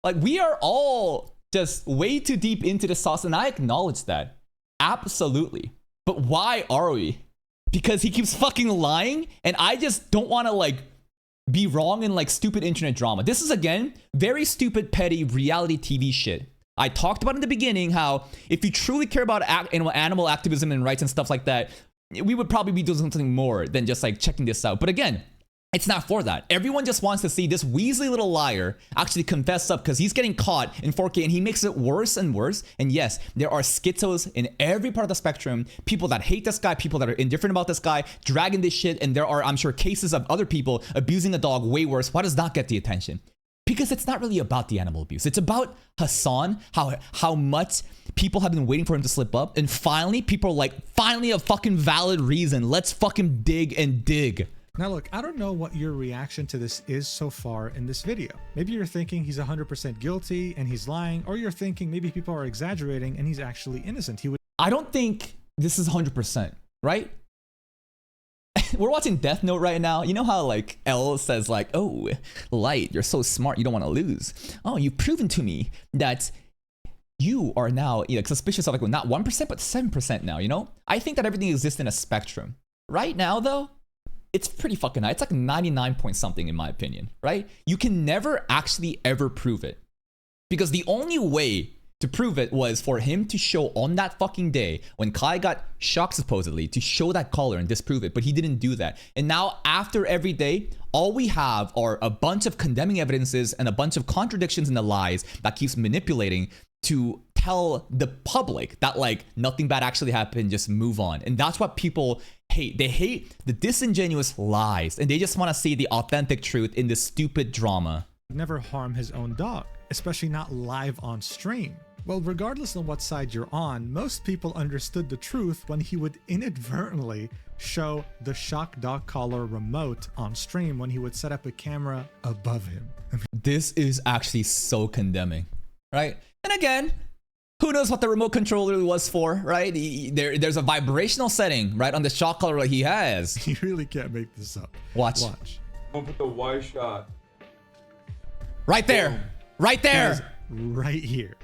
Like, we are all just way too deep into the sauce, and I acknowledge that. Absolutely. But why are we? Because he keeps fucking lying, and I just don't want to like be wrong in like stupid internet drama. This is, again, very stupid, petty reality TV shit. I talked about in the beginning how if you truly care about animal activism and rights and stuff like that, we would probably be doing something more than just like checking this out. But again, it's not for that. Everyone just wants to see this Weasley little liar actually confess up, because he's getting caught in 4K and he makes it worse and worse. And yes, there are schizos in every part of the spectrum. People that hate this guy, people that are indifferent about this guy, dragging this shit. And there are, I'm sure, cases of other people abusing a dog way worse. Why does that get the attention? Because it's not really about the animal abuse. It's about Hasan, how much people have been waiting for him to slip up. And finally, people are like, finally a fucking valid reason. Let's fucking dig and dig. Now look, I don't know what your reaction to this is so far in this video. Maybe you're thinking he's 100% guilty and he's lying, or you're thinking maybe people are exaggerating and he's actually innocent. I don't think this is 100%, right? We're watching Death Note right now. You know how like L says like, oh, Light, you're so smart, you don't want to lose. Oh, you've proven to me that you are now, you know, suspicious of like, well, not 1%, but 7% now, you know? I think that everything exists in a spectrum. Right now, though, it's pretty fucking high. It's like 99 point something in my opinion, right? You can never actually ever prove it. Because the only way to prove it was for him to show on that fucking day when Kai got shocked supposedly to show that collar and disprove it, but he didn't do that. And now after every day, all we have are a bunch of condemning evidences and a bunch of contradictions in the lies that keeps manipulating to tell the public that like nothing bad actually happened, just move on. And that's what people hate. They hate the disingenuous lies, and they just want to see the authentic truth in this stupid drama. Never harm his own dog, especially not live on stream. Well, regardless of what side you're on, most people understood the truth when he would inadvertently show the shock dog collar remote on stream when he would set up a camera above him. This is actually so condemning, right? And again, who knows what the remote controller was for, right? There's a vibrational setting, right, on the shock collar that he has. You really can't make this up. Watch. I'm gonna put the wide shot. Right there. Right there. Right here.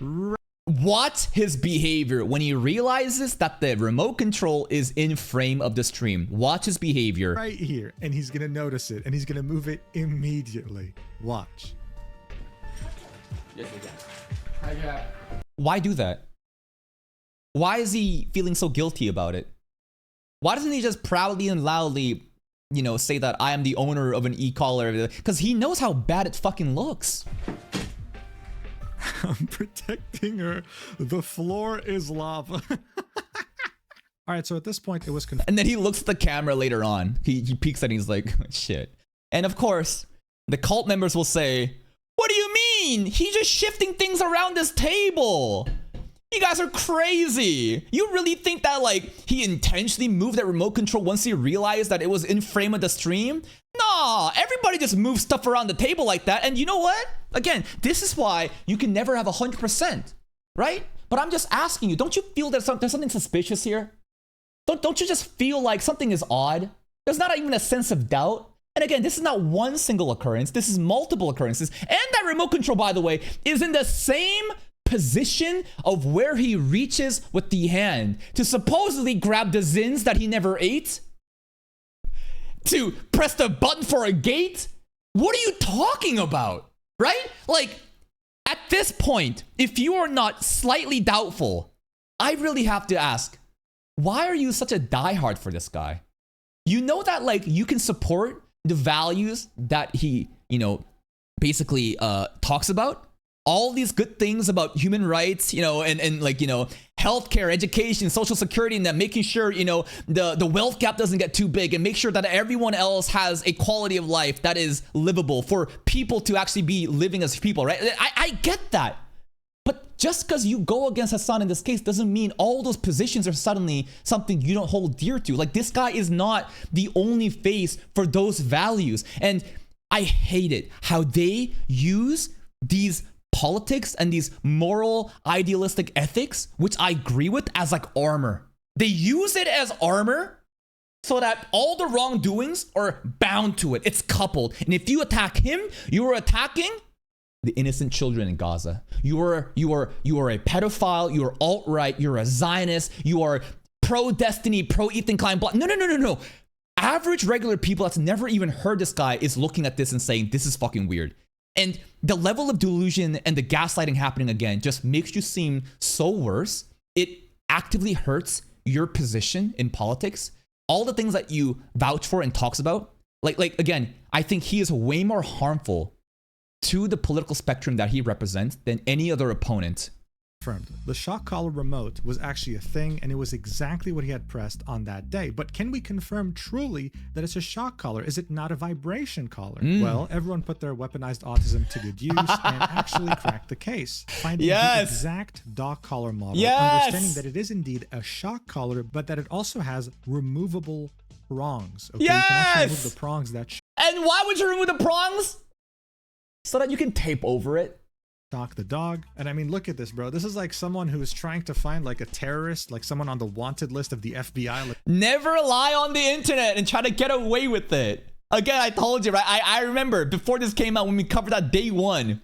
Watch his behavior when he realizes that the remote control is in frame of the stream. Watch his behavior. Right here. And he's going to notice it and he's going to move it immediately. Watch. Yes, I can. Why do that? Why is he feeling so guilty about it? Why doesn't he just proudly and loudly, you know, say that I am the owner of an e-collar? Because he knows how bad it fucking looks. I'm protecting her. The floor is lava. All right, so at this point, it was confirmed. And then he looks at the camera later on. He peeks and he's like, shit. And of course, the cult members will say, what do you mean? He's just shifting things around this table. You guys are crazy. You really think that like he intentionally moved that remote control once he realized that it was in frame of the stream? Nah, everybody just moves stuff around the table like that. And you know what? Again, this is why you can never have 100%, right? But I'm just asking you, don't you feel there's something suspicious here? Don't you just feel like something is odd? There's not even a sense of doubt. And again, this is not one single occurrence. This is multiple occurrences. And that remote control, by the way, is in the same position of where he reaches with the hand to supposedly grab the zins that he never ate, to press the button for a gate. What are you talking about, right? Like, at this point, if you are not slightly doubtful, I really have to ask, why are you such a diehard for this guy? You know that like you can support the values that he, basically talks about, all these good things about human rights, and like, healthcare, education, social security, and then making sure, the wealth gap doesn't get too big, and make sure that everyone else has a quality of life that is livable for people to actually be living as people, right? I get that. But just because you go against Hasan in this case doesn't mean all those positions are suddenly something you don't hold dear to. Like, this guy is not the only face for those values. And I hate it how they use these politics and these moral idealistic ethics, which I agree with, as like armor. They use it as armor so that all the wrongdoings are bound to it. It's coupled. And if you attack him, you are attacking the innocent children in Gaza. You are a pedophile, you are alt-right, you're a Zionist, you are pro-Destiny, pro-Ethan Klein. No. Average regular people that's never even heard this guy is looking at this and saying, this is fucking weird. And the level of delusion and the gaslighting happening again just makes you seem so worse. It actively hurts your position in politics. All the things that you vouch for and talks about, like again, I think he is way more harmful to the political spectrum that he represents than any other opponent. The shock collar remote was actually a thing, and it was exactly what he had pressed on that day. But can we confirm truly that it's a shock collar? Is it not a vibration collar? Well, everyone put their weaponized autism to good use and actually cracked the case, finding the exact dog collar model, understanding that it is indeed a shock collar, but that it also has removable prongs. Okay, you can actually remove the prongs that and why would you remove the prongs? So that you can tape over it. Shock the dog. And I mean, look at this, bro. This is like someone who's trying to find like a terrorist, like someone on the wanted list of the FBI. Like, never lie on the internet and try to get away with it. Again, I told you, right? I remember before this came out when we covered that day one.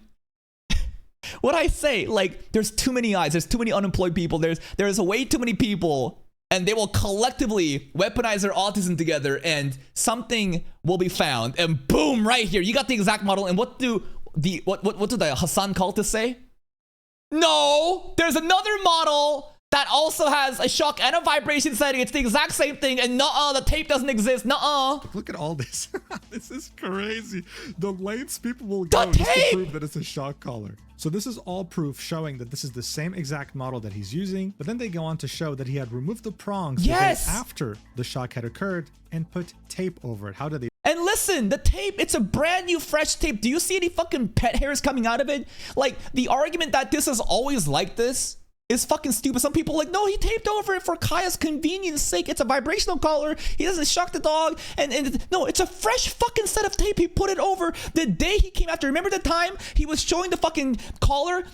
What I say, like, there's too many eyes. There's too many unemployed people. There's way too many people, and they will collectively weaponize their autism together, and something will be found. And boom, right here, you got the exact model. And what do the Hasan cultists say? No, there's another model that also has a shock and a vibration setting. It's the exact same thing, and the tape doesn't exist. Look at all this. This is crazy. The lengths people will go just to prove that it's a shock collar. So this is all proof showing that this is the same exact model that he's using, but then they go on to show that he had removed the prongs the day after the shock had occurred and put tape over it. How did they? And listen, the tape, it's a brand new fresh tape. Do you see any fucking pet hairs coming out of it? Like, the argument that this is always like this is fucking stupid. Some people are like, no, he taped over it for Kaya's convenience sake. It's a vibrational collar. He doesn't shock the dog. And no, it's a fresh fucking set of tape. He put it over the day he came after. Remember the time he was showing the fucking collar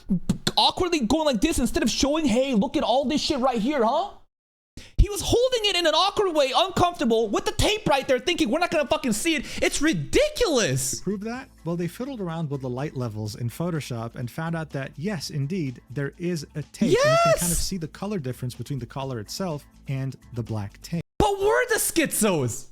awkwardly going like this instead of showing, hey, look at all this shit right here, huh? He was holding it in an awkward way, uncomfortable, with the tape right there, thinking we're not gonna fucking see it. It's ridiculous. To prove that? Well, they fiddled around with the light levels in Photoshop and found out that, yes, indeed, there is a tape. Yes! And you can kind of see the color difference between the collar itself and the black tape. But we're the schizos.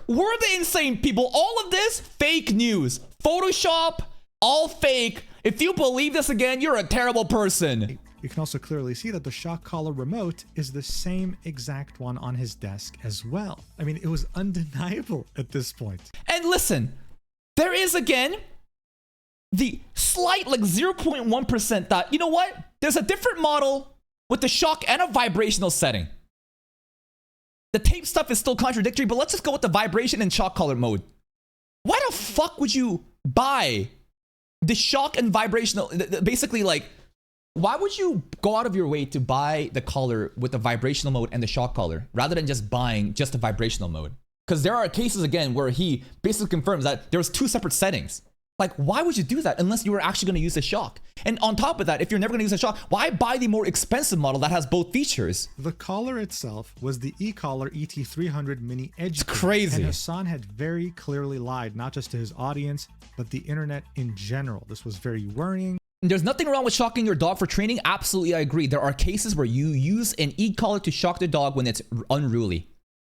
We're the insane people. All of this, fake news. Photoshop, all fake. If you believe this again, you're a terrible person. You can also clearly see that the shock collar remote is the same exact one on his desk as well. I mean, it was undeniable at this point. And listen, there is again the slight like 0.1% that, you know what? There's a different model with the shock and a vibrational setting. The tape stuff is still contradictory, but let's just go with the vibration and shock collar mode. Why the fuck would you buy The shock and vibrational, basically like, why would you go out of your way to buy the collar with the vibrational mode and the shock collar rather than just buying just the vibrational mode? Because there are cases, again, where he basically confirms that there was 2 separate settings. Like, why would you do that unless you were actually going to use the shock? And on top of that, if you're never going to use the shock, why buy the more expensive model that has both features? The collar itself was the e-collar ET300 Mini Edge. It's crazy. And Hasan had very clearly lied, not just to his audience, but the internet in general. This was very worrying. There's nothing wrong with shocking your dog for training. Absolutely, I agree. There are cases where you use an e-collar to shock the dog when it's unruly.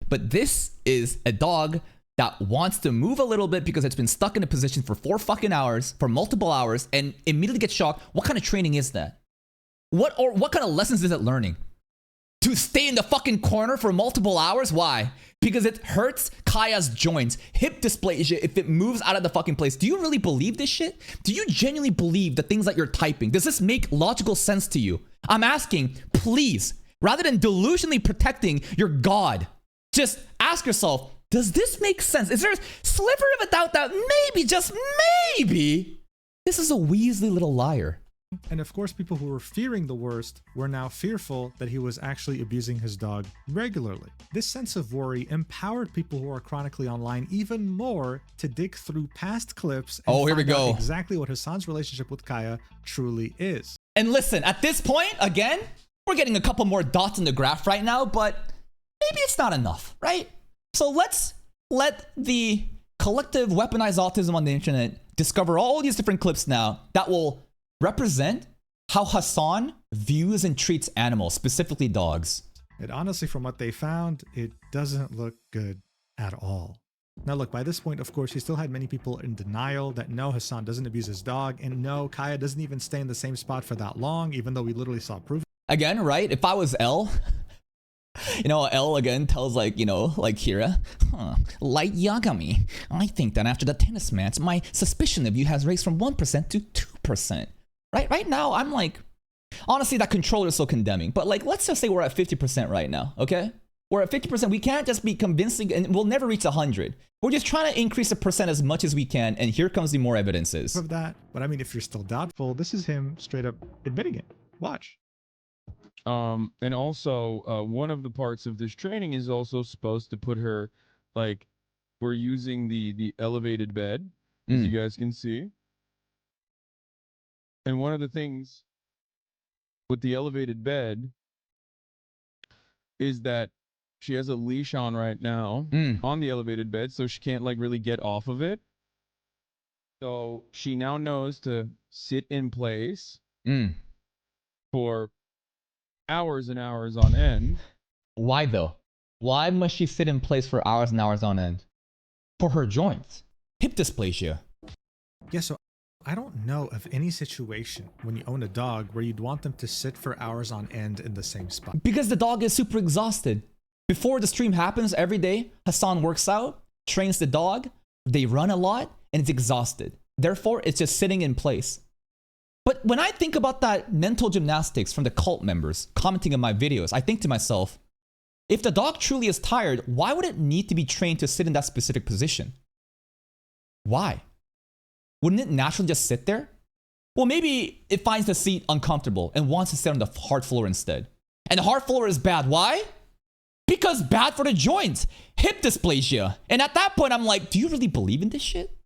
But this is a dog that wants to move a little bit because it's been stuck in a position for 4 fucking hours, for multiple hours, and immediately gets shocked. What kind of training is that? What kind of lessons is it learning? To stay in the fucking corner for multiple hours? Why? Because it hurts Kaya's joints, hip dysplasia if it moves out of the fucking place. Do you really believe this shit? Do you genuinely believe the things that you're typing? Does this make logical sense to you? I'm asking, please, rather than delusionally protecting your God, just ask yourself, does this make sense? Is there a sliver of a doubt that maybe, just maybe, this is a Weasley little liar? And of course, people who were fearing the worst were now fearful that he was actually abusing his dog regularly. This sense of worry empowered people who are chronically online even more to dig through past clips and here we find out go. exactly what Hasan's relationship with Kaya truly is. And listen, at this point, again, we're getting a couple more dots in the graph right now, but maybe it's not enough, right? So let's let the collective weaponized autism on the internet discover all these different clips now that will represent how Hasan views and treats animals, specifically dogs. And honestly, from what they found, it doesn't look good at all. Now look, by this point, of course, he still had many people in denial that no, Hasan doesn't abuse his dog, and no, Kaya doesn't even stay in the same spot for that long, even though we literally saw proof. Again, right? If I was Elle, you know, Elle again tells like Kira, like Yagami, I think that after the tennis match, my suspicion of you has raised from 1% to 2%. Right now, I'm like, honestly, that controller is so condemning. But like, let's just say we're at 50% right now, okay? We're at 50%. We can't just be convincing, and we'll never reach 100. We're just trying to increase the percent as much as we can, and here comes the more evidences. Of that. But I mean, if you're still doubtful, this is him straight up admitting it. Watch. And also, one of the parts of this training is also supposed to put her, like, we're using the elevated bed, as you guys can see. And one of the things with the elevated bed is that she has a leash on right now on the elevated bed, so she can't like really get off of it. So she now knows to sit in place for hours and hours on end. Why though? Why must she sit in place for hours and hours on end? For her joints. Hip dysplasia. Yeah, so I don't know of any situation when you own a dog where you'd want them to sit for hours on end in the same spot. Because the dog is super exhausted. Before the stream happens every day, Hasan works out, trains the dog, they run a lot, and it's exhausted. Therefore, it's just sitting in place. But when I think about that mental gymnastics from the cult members commenting on my videos, I think to myself, if the dog truly is tired, why would it need to be trained to sit in that specific position? Why? Wouldn't it naturally just sit there? Well, maybe it finds the seat uncomfortable and wants to sit on the hard floor instead. And the hard floor is bad. Why? Because bad for the joints. Hip dysplasia. And at that point, I'm like, do you really believe in this shit?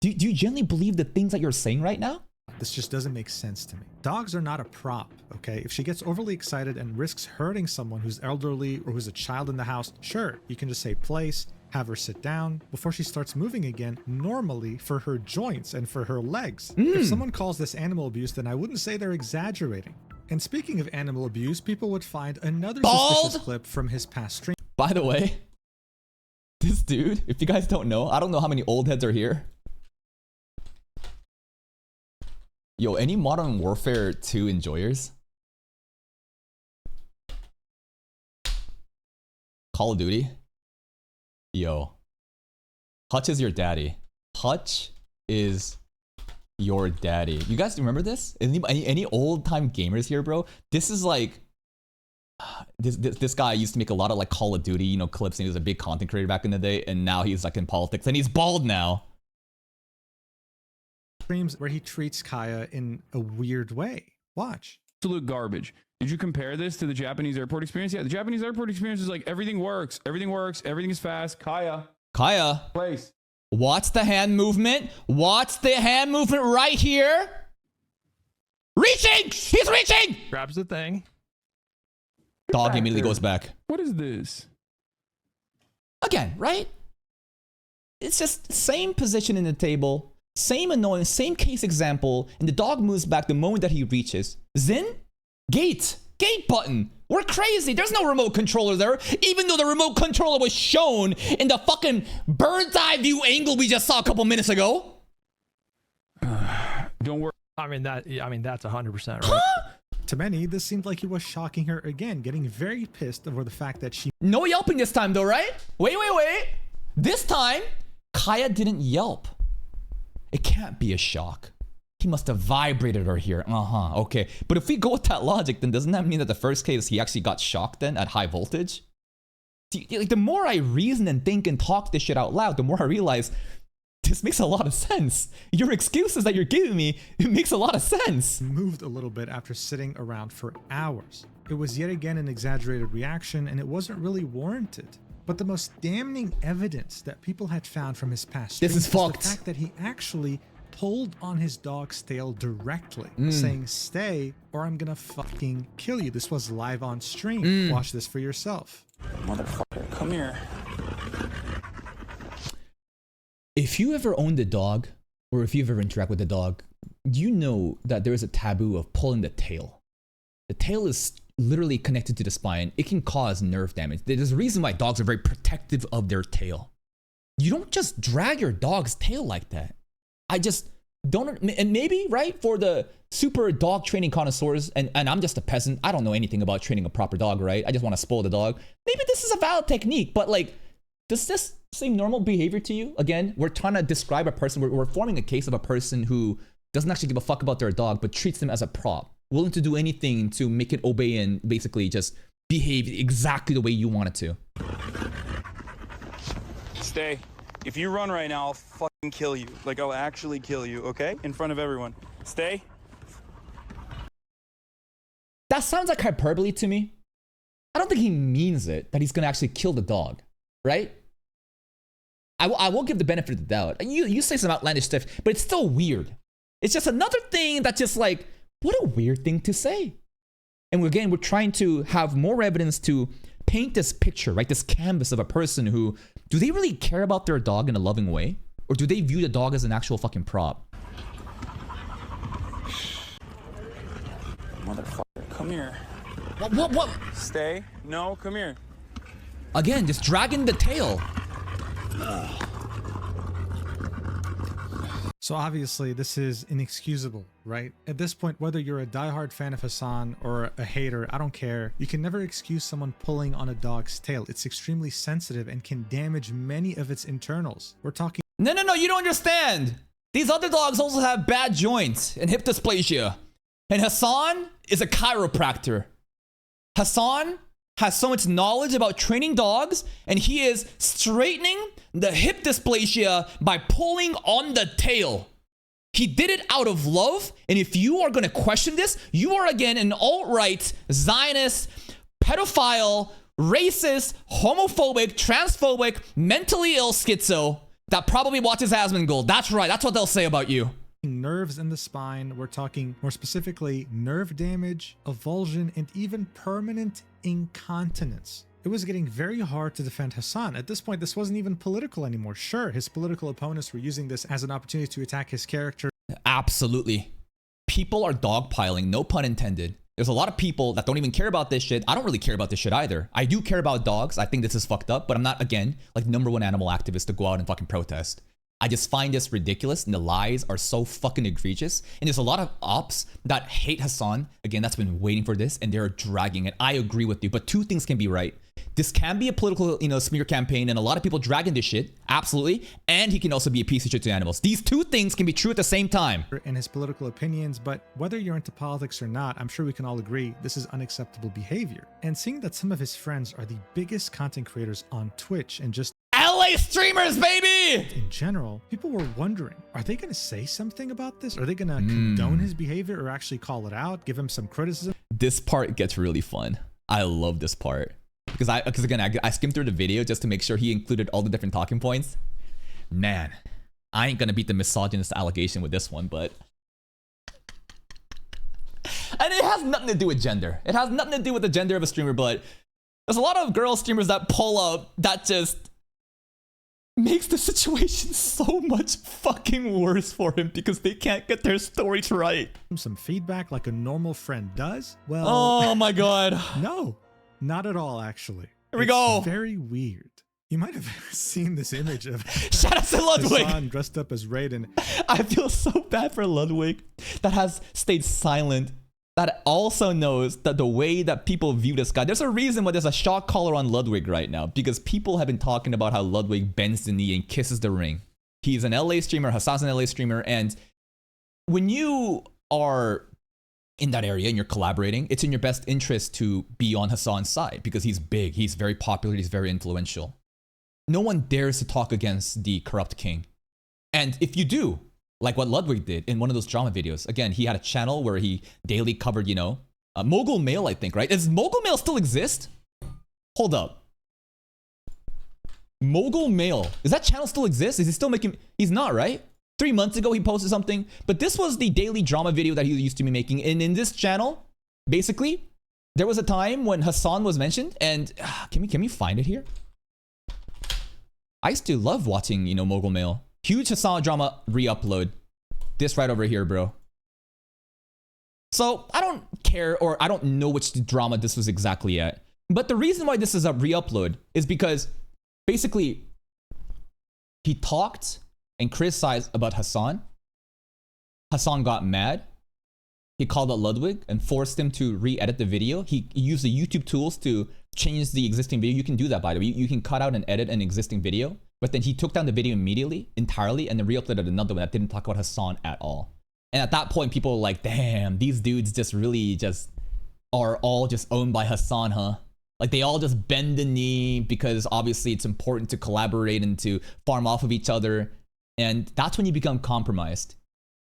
Do you genuinely believe the things that you're saying right now? This just doesn't make sense to me. Dogs are not a prop, okay? If she gets overly excited and risks hurting someone who's elderly or who's a child in the house, sure, you can just say place, have her sit down before she starts moving again normally for her joints and for her legs. If someone calls this animal abuse, then I wouldn't say they're exaggerating. And speaking of animal abuse, people would find another suspicious clip from his past stream. By the way, this dude, if you guys don't know, I don't know how many old heads are here. Yo, any Modern Warfare 2 enjoyers? Call of Duty? Yo. Hutch is your daddy. Hutch is your daddy. You guys remember this? Any old-time gamers here, bro? This is like... This guy used to make a lot of like Call of Duty, you know, clips, and he was a big content creator back in the day, and now he's like in politics, and he's bald now. streams where he treats Kaya in a weird way. Watch. Absolute garbage. Did you compare this to the Japanese airport experience? Yeah, the Japanese airport experience is like everything works, everything is fast. Kaya, place. Watch the hand movement. Watch the hand movement right here. Reaching! He's reaching! Grabs the thing. Dog immediately goes back. What is this? Again, right? It's just same position in the table, same annoyance, same case example, and the dog moves back the moment that he reaches. Zin? Gate button. We're crazy. There's no remote controller there, even though the remote controller was shown in the fucking bird's eye view angle we just saw a couple minutes ago. Don't worry. I mean that's 100% right. To many, this seemed like he was shocking her again, getting very pissed over the fact that she No yelping this time though, right? Wait. This time, Kaya didn't yelp. It can't be a shock. He must have vibrated her here. Okay. But if we go with that logic, then doesn't that mean that the first case he actually got shocked then at high voltage? Like, the more I reason and think and talk this shit out loud, the more I realize this makes a lot of sense. Your excuses that you're giving me, it makes a lot of sense. moved a little bit after sitting around for hours. It was yet again an exaggerated reaction, and it wasn't really warranted. But the most damning evidence that people had found from his past This is streams was fucked. the fact that he actually pulled on his dog's tail directly, saying, "Stay, or I'm gonna fucking kill you." This was live on stream. Watch this for yourself. Motherfucker, come here. If you ever owned a dog, or if you've ever interacted with a dog, you know that there is a taboo of pulling the tail. The tail is literally connected to the spine. It can cause nerve damage. There's a reason why dogs are very protective of their tail. You don't just drag your dog's tail like that. I just don't, and maybe, right, for the super dog training connoisseurs, and I'm just a peasant, I don't know anything about training a proper dog, right? I just want to spoil the dog. Maybe this is a valid technique, but like, does this seem normal behavior to you? Again, we're trying to describe a person, we're forming a case of a person who doesn't actually give a fuck about their dog, but treats them as a prop, willing to do anything to make it obey and basically just behave exactly the way you want it to. Stay. If you run right now, I'll fucking kill you. Like, I'll actually kill you, okay? In front of everyone. Stay. That sounds like hyperbole to me. I don't think he means it, that he's gonna actually kill the dog, right? I will give the benefit of the doubt. You say some outlandish stuff, but it's still weird. It's just another thing that's just like, what a weird thing to say. And again, we're trying to have more evidence to paint this picture, right? This canvas of a person who, do they really care about their dog in a loving way? Or do they view the dog as an actual fucking prop? Motherfucker, come here. What? Stay. No, come here. Again, just dragging the tail. So obviously this is inexcusable, right? At this point, whether you're a diehard fan of Hasan or a hater, I don't care. You can never excuse someone pulling on a dog's tail. It's extremely sensitive and can damage many of its internals. We're talking No, you don't understand. These other dogs also have bad joints and hip dysplasia. And Hasan is a chiropractor. Hasan has so much knowledge about training dogs, and he is straightening the hip dysplasia by pulling on the tail. He did it out of love, and if you are going to question this, you are again an alt-right, Zionist, pedophile, racist, homophobic, transphobic, mentally ill schizo that probably watches Asmongold. That's right, that's what they'll say about you. nerves in the spine. We're talking more specifically nerve damage, avulsion, and even permanent incontinence. It was getting very hard to defend Hasan. At this point, this wasn't even political anymore. Sure, his political opponents were using this as an opportunity to attack his character. Absolutely. People are dogpiling, no pun intended. There's a lot of people that don't even care about this shit. I don't really care about this shit either. I do care about dogs. I think this is fucked up, but I'm not, again, like #1 animal activist to go out and fucking protest. I just find this ridiculous, and the lies are so fucking egregious. And there's a lot of ops that hate Hasan. Again, that's been waiting for this, and they're dragging it. I agree with you, but two things can be right. This can be a political, smear campaign, and a lot of people dragging this shit, absolutely. And he can also be a piece of shit to animals. These two things can be true at the same time. And his political opinions, but whether you're into politics or not, I'm sure we can all agree this is unacceptable behavior. And seeing that some of his friends are the biggest content creators on Twitch and just LA LA streamers, baby! In general, people were wondering, are they going to say something about this? Are they going to condone his behavior or actually call it out, give him some criticism? This part gets really fun. I love this part. Because again, I skimmed through the video just to make sure he included all the different talking points. Man, I ain't gonna beat the misogynist allegation with this one, but... And it has nothing to do with gender. It has nothing to do with the gender of a streamer, but there's a lot of girl streamers that pull up that just makes the situation so much fucking worse for him because they can't get their stories right. Some feedback like a normal friend does? Well, Oh my god. no, not at all, actually. Here we go. Very weird. You might have seen this image of Shout out to Ludwig. Hasan dressed up as Raiden. I feel so bad for Ludwig that has stayed silent, that also knows that the way that people view this guy, there's a reason why there's a shock collar on Ludwig right now, because people have been talking about how Ludwig bends the knee and kisses the ring. He's an LA streamer, Hasan's an LA streamer, and when you are in that area and you're collaborating, it's in your best interest to be on Hasan's side because he's big, he's very popular, he's very influential. No one dares to talk against the corrupt king. And if you do, like what Ludwig did in one of those drama videos, again, he had a channel where he daily covered, you know, Mogul Mail, I think, right? Does Mogul Mail still exist? Hold up. Mogul Mail. Does that channel still exist? Is he still making... He's not, right? 3 months ago, he posted something. But this was the daily drama video that he used to be making. And in this channel, basically, there was a time when Hasan was mentioned. And can we find it here? I used to love watching, you know, Mogul Mail. Huge Hasan drama re-upload. This right over here, bro. So I don't care, or I don't know which drama this was exactly at. But the reason why this is a re-upload is because basically he talked and criticized about Hasan. Hasan got mad. He called out Ludwig and forced him to re-edit the video. He used the YouTube tools to change the existing video. You can do that, by the way. You can cut out and edit an existing video. But then he took down the video immediately, entirely, and then re-uploaded another one that didn't talk about Hasan at all. And at that point, people were like, damn, these dudes just really just are all just owned by Hasan, huh? Like, they all just bend the knee because obviously it's important to collaborate and to farm off of each other. And that's when you become compromised.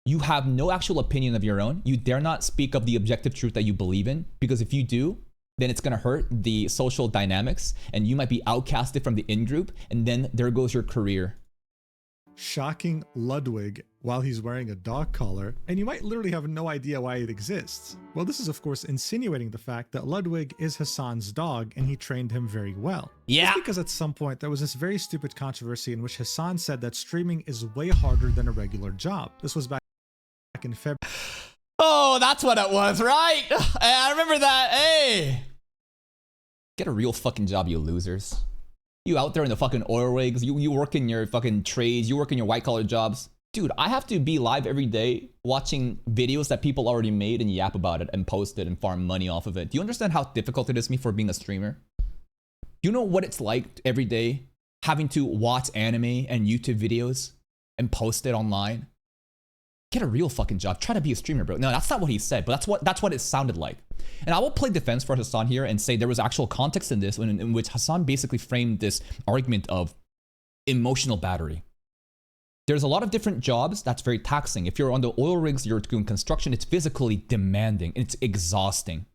You have no actual opinion of your own. You dare not speak of the objective truth that you believe in, because if you do, then it's gonna hurt the social dynamics and you might be outcasted from the in-group, and then there goes your career. Shocking Ludwig while he's wearing a dog collar, and you might literally have no idea why it exists. Well, this is of course insinuating the fact that Ludwig is Hasan's dog and he trained him very well. Yeah. That's because at some point there was this very stupid controversy in which Hasan said that streaming is way harder than a regular job. This was back in February. Oh, that's what it was, right? I remember that. Hey, get a real fucking job, you losers. You out there in the fucking oil rigs, you work in your fucking trades, you work in your white collar jobs. Dude, I have to be live every day watching videos that people already made and yap about it and post it and farm money off of it. Do you understand how difficult it is for me for being a streamer? Do you know what it's like every day having to watch anime and YouTube videos and post it online? Get a real fucking job. Try to be a streamer, bro. No, that's not what he said, but that's what it sounded like. And I will play defense for Hasan here and say there was actual context in this in which Hasan basically framed this argument of emotional battery. There's a lot of different jobs that's very taxing. If you're on the oil rigs, you're doing construction, it's physically demanding. It's exhausting.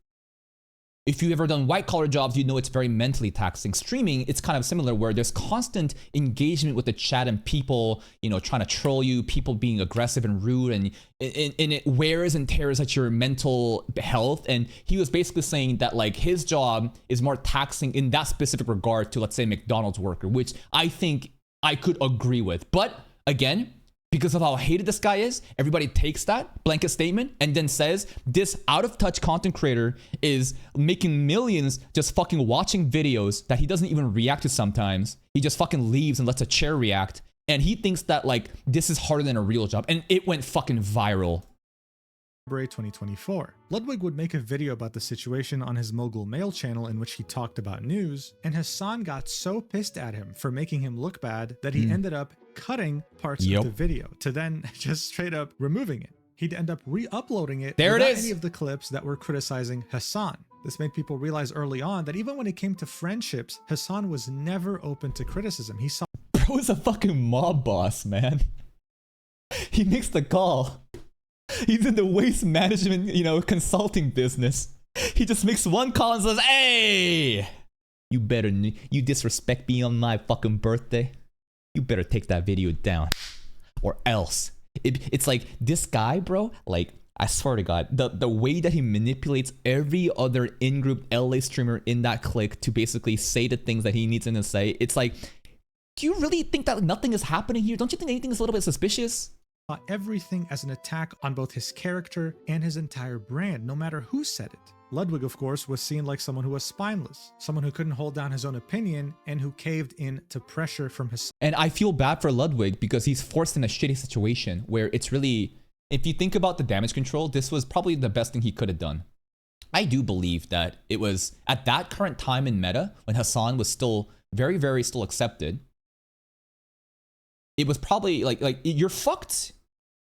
If you've ever done white collar jobs, you know it's very mentally taxing. Streaming, it's kind of similar where there's constant engagement with the chat and people, you know, trying to troll you, people being aggressive and rude, and it wears and tears at your mental health. And he was basically saying that like his job is more taxing in that specific regard to, let's say, McDonald's worker, which I think I could agree with. But again, because of how hated this guy is, everybody takes that blanket statement and then says this out of touch content creator is making millions just fucking watching videos that he doesn't even react to sometimes. He just fucking leaves and lets a chair react. And he thinks that like this is harder than a real job. And it went fucking viral. February 2024. Ludwig would make a video about the situation on his Mogul Mail channel in which he talked about news, and Hasan got so pissed at him for making him look bad that he ended up cutting parts of the video to then just straight up removing it. He'd end up re-uploading it without any of the clips that were criticizing Hasan. This made people realize early on that even when it came to friendships, Hasan was never open to criticism. He saw Bro is a fucking mob boss, man. He makes the call. He's in the waste management, consulting business. He just makes one call and says, "Hey, you disrespect me on my fucking birthday. You better take that video down, or else." It's like this guy, bro. Like, I swear to God, the way that he manipulates every other in-group LA streamer in that clique to basically say the things that he needs them to say. It's like, do you really think that nothing is happening here? Don't you think anything is a little bit suspicious? Everything as an attack on both his character and his entire brand, no matter who said it. Ludwig, of course, was seen like someone who was spineless, someone who couldn't hold down his own opinion, and who caved in to pressure from his... And I feel bad for Ludwig because he's forced in a shitty situation where it's really... If you think about the damage control, this was probably the best thing he could have done. I do believe that it was at that current time in meta, when Hasan was still very, very still accepted, it was probably like you're fucked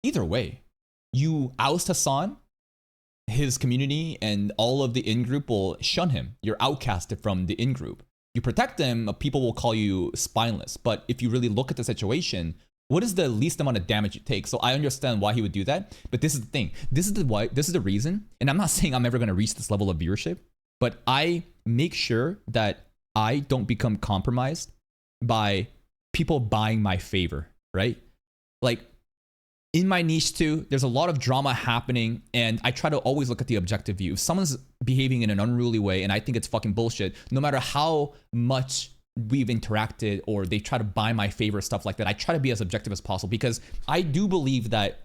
either way. You oust Hasan, his community and all of the in-group will shun him. You're outcasted from the in-group. You protect him, people will call you spineless. But if you really look at the situation, what is the least amount of damage you take? So I understand why he would do that. But this is the thing. This is the reason. And I'm not saying I'm ever going to reach this level of viewership, but I make sure that I don't become compromised by people buying my favor, right? Like, in my niche too, there's a lot of drama happening, and I try to always look at the objective view. If someone's behaving in an unruly way and I think it's fucking bullshit, no matter how much we've interacted or they try to buy my favor, stuff like that, I try to be as objective as possible because I do believe that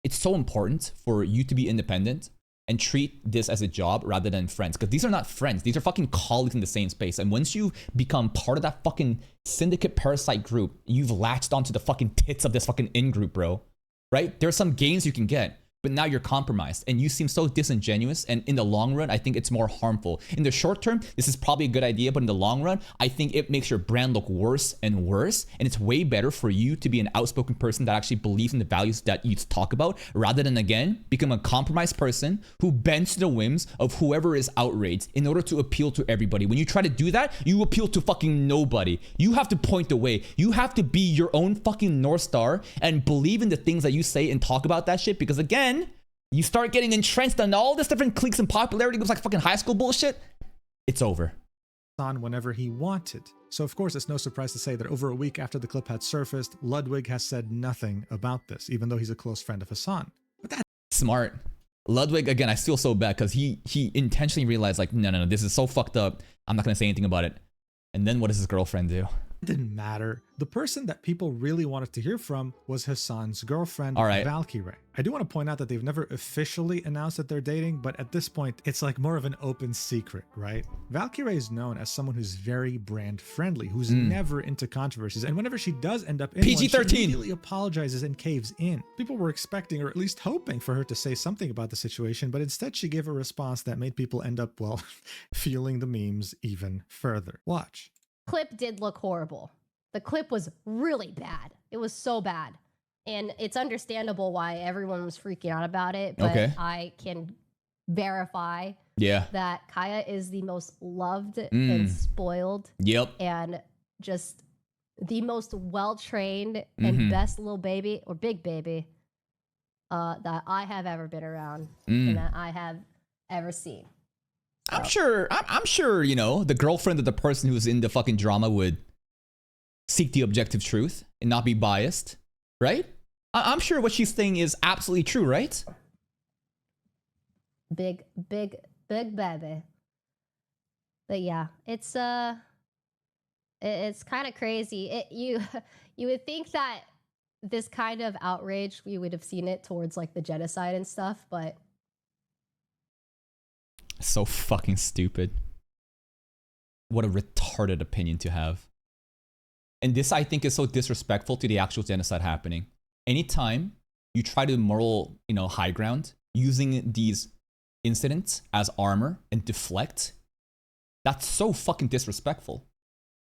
it's so important for you to be independent and treat this as a job rather than friends. Because these are not friends. These are fucking colleagues in the same space. And once you become part of that fucking syndicate parasite group, you've latched onto the fucking tits of this fucking in-group, bro. Right? There are some gains you can get, but now you're compromised and you seem so disingenuous. And in the long run, I think it's more harmful. In the short term, this is probably a good idea, but in the long run, I think it makes your brand look worse and worse. And it's way better for you to be an outspoken person that actually believes in the values that you talk about, rather than, again, become a compromised person who bends to the whims of whoever is outraged in order to appeal to everybody. When you try to do that, you appeal to fucking nobody. You have to point the way. You have to be your own fucking North Star and believe in the things that you say and talk about that shit, because again, you start getting entrenched on all this different cliques and popularity looks like fucking high school bullshit, it's over. On whenever he wanted. So of course it's no surprise to say that over a week after the clip had surfaced, Ludwig has said nothing about this, even though he's a close friend of Hasan. But that's smart. Ludwig, again, I feel so bad because he intentionally realized like, no, this is so fucked up, I'm not gonna say anything about it. And then what does his girlfriend do? didn't matter. The person that people really wanted to hear from was Hasan's girlfriend, Valkyrie. I do want to point out that they've never officially announced that they're dating, but at this point, it's like more of an open secret, right? Valkyrie is known as someone who's very brand friendly, who's never into controversies, and whenever she does end up in PG-13, one, she immediately apologizes and caves in. People were expecting, or at least hoping, for her to say something about the situation, but instead she gave a response that made people end up, well, fueling the memes even further. Watch. Clip did look horrible. The clip was really bad. It was so bad. And it's understandable why everyone was freaking out about it, but I can verify that Kaya is the most loved and spoiled and just the most well-trained and best little baby or big baby that I have ever been around and that I have ever seen. I'm sure, you know, the girlfriend of the person who's in the fucking drama would seek the objective truth and not be biased, right? I'm sure what she's saying is absolutely true, right? Big baby. But yeah, it's kind of crazy. You would think that this kind of outrage, we would have seen it towards like the genocide and stuff, but so fucking stupid. What a retarded opinion to have. And this, I think, is so disrespectful to the actual genocide happening. Anytime you try to moral, high ground using these incidents as armor and deflect, that's so fucking disrespectful.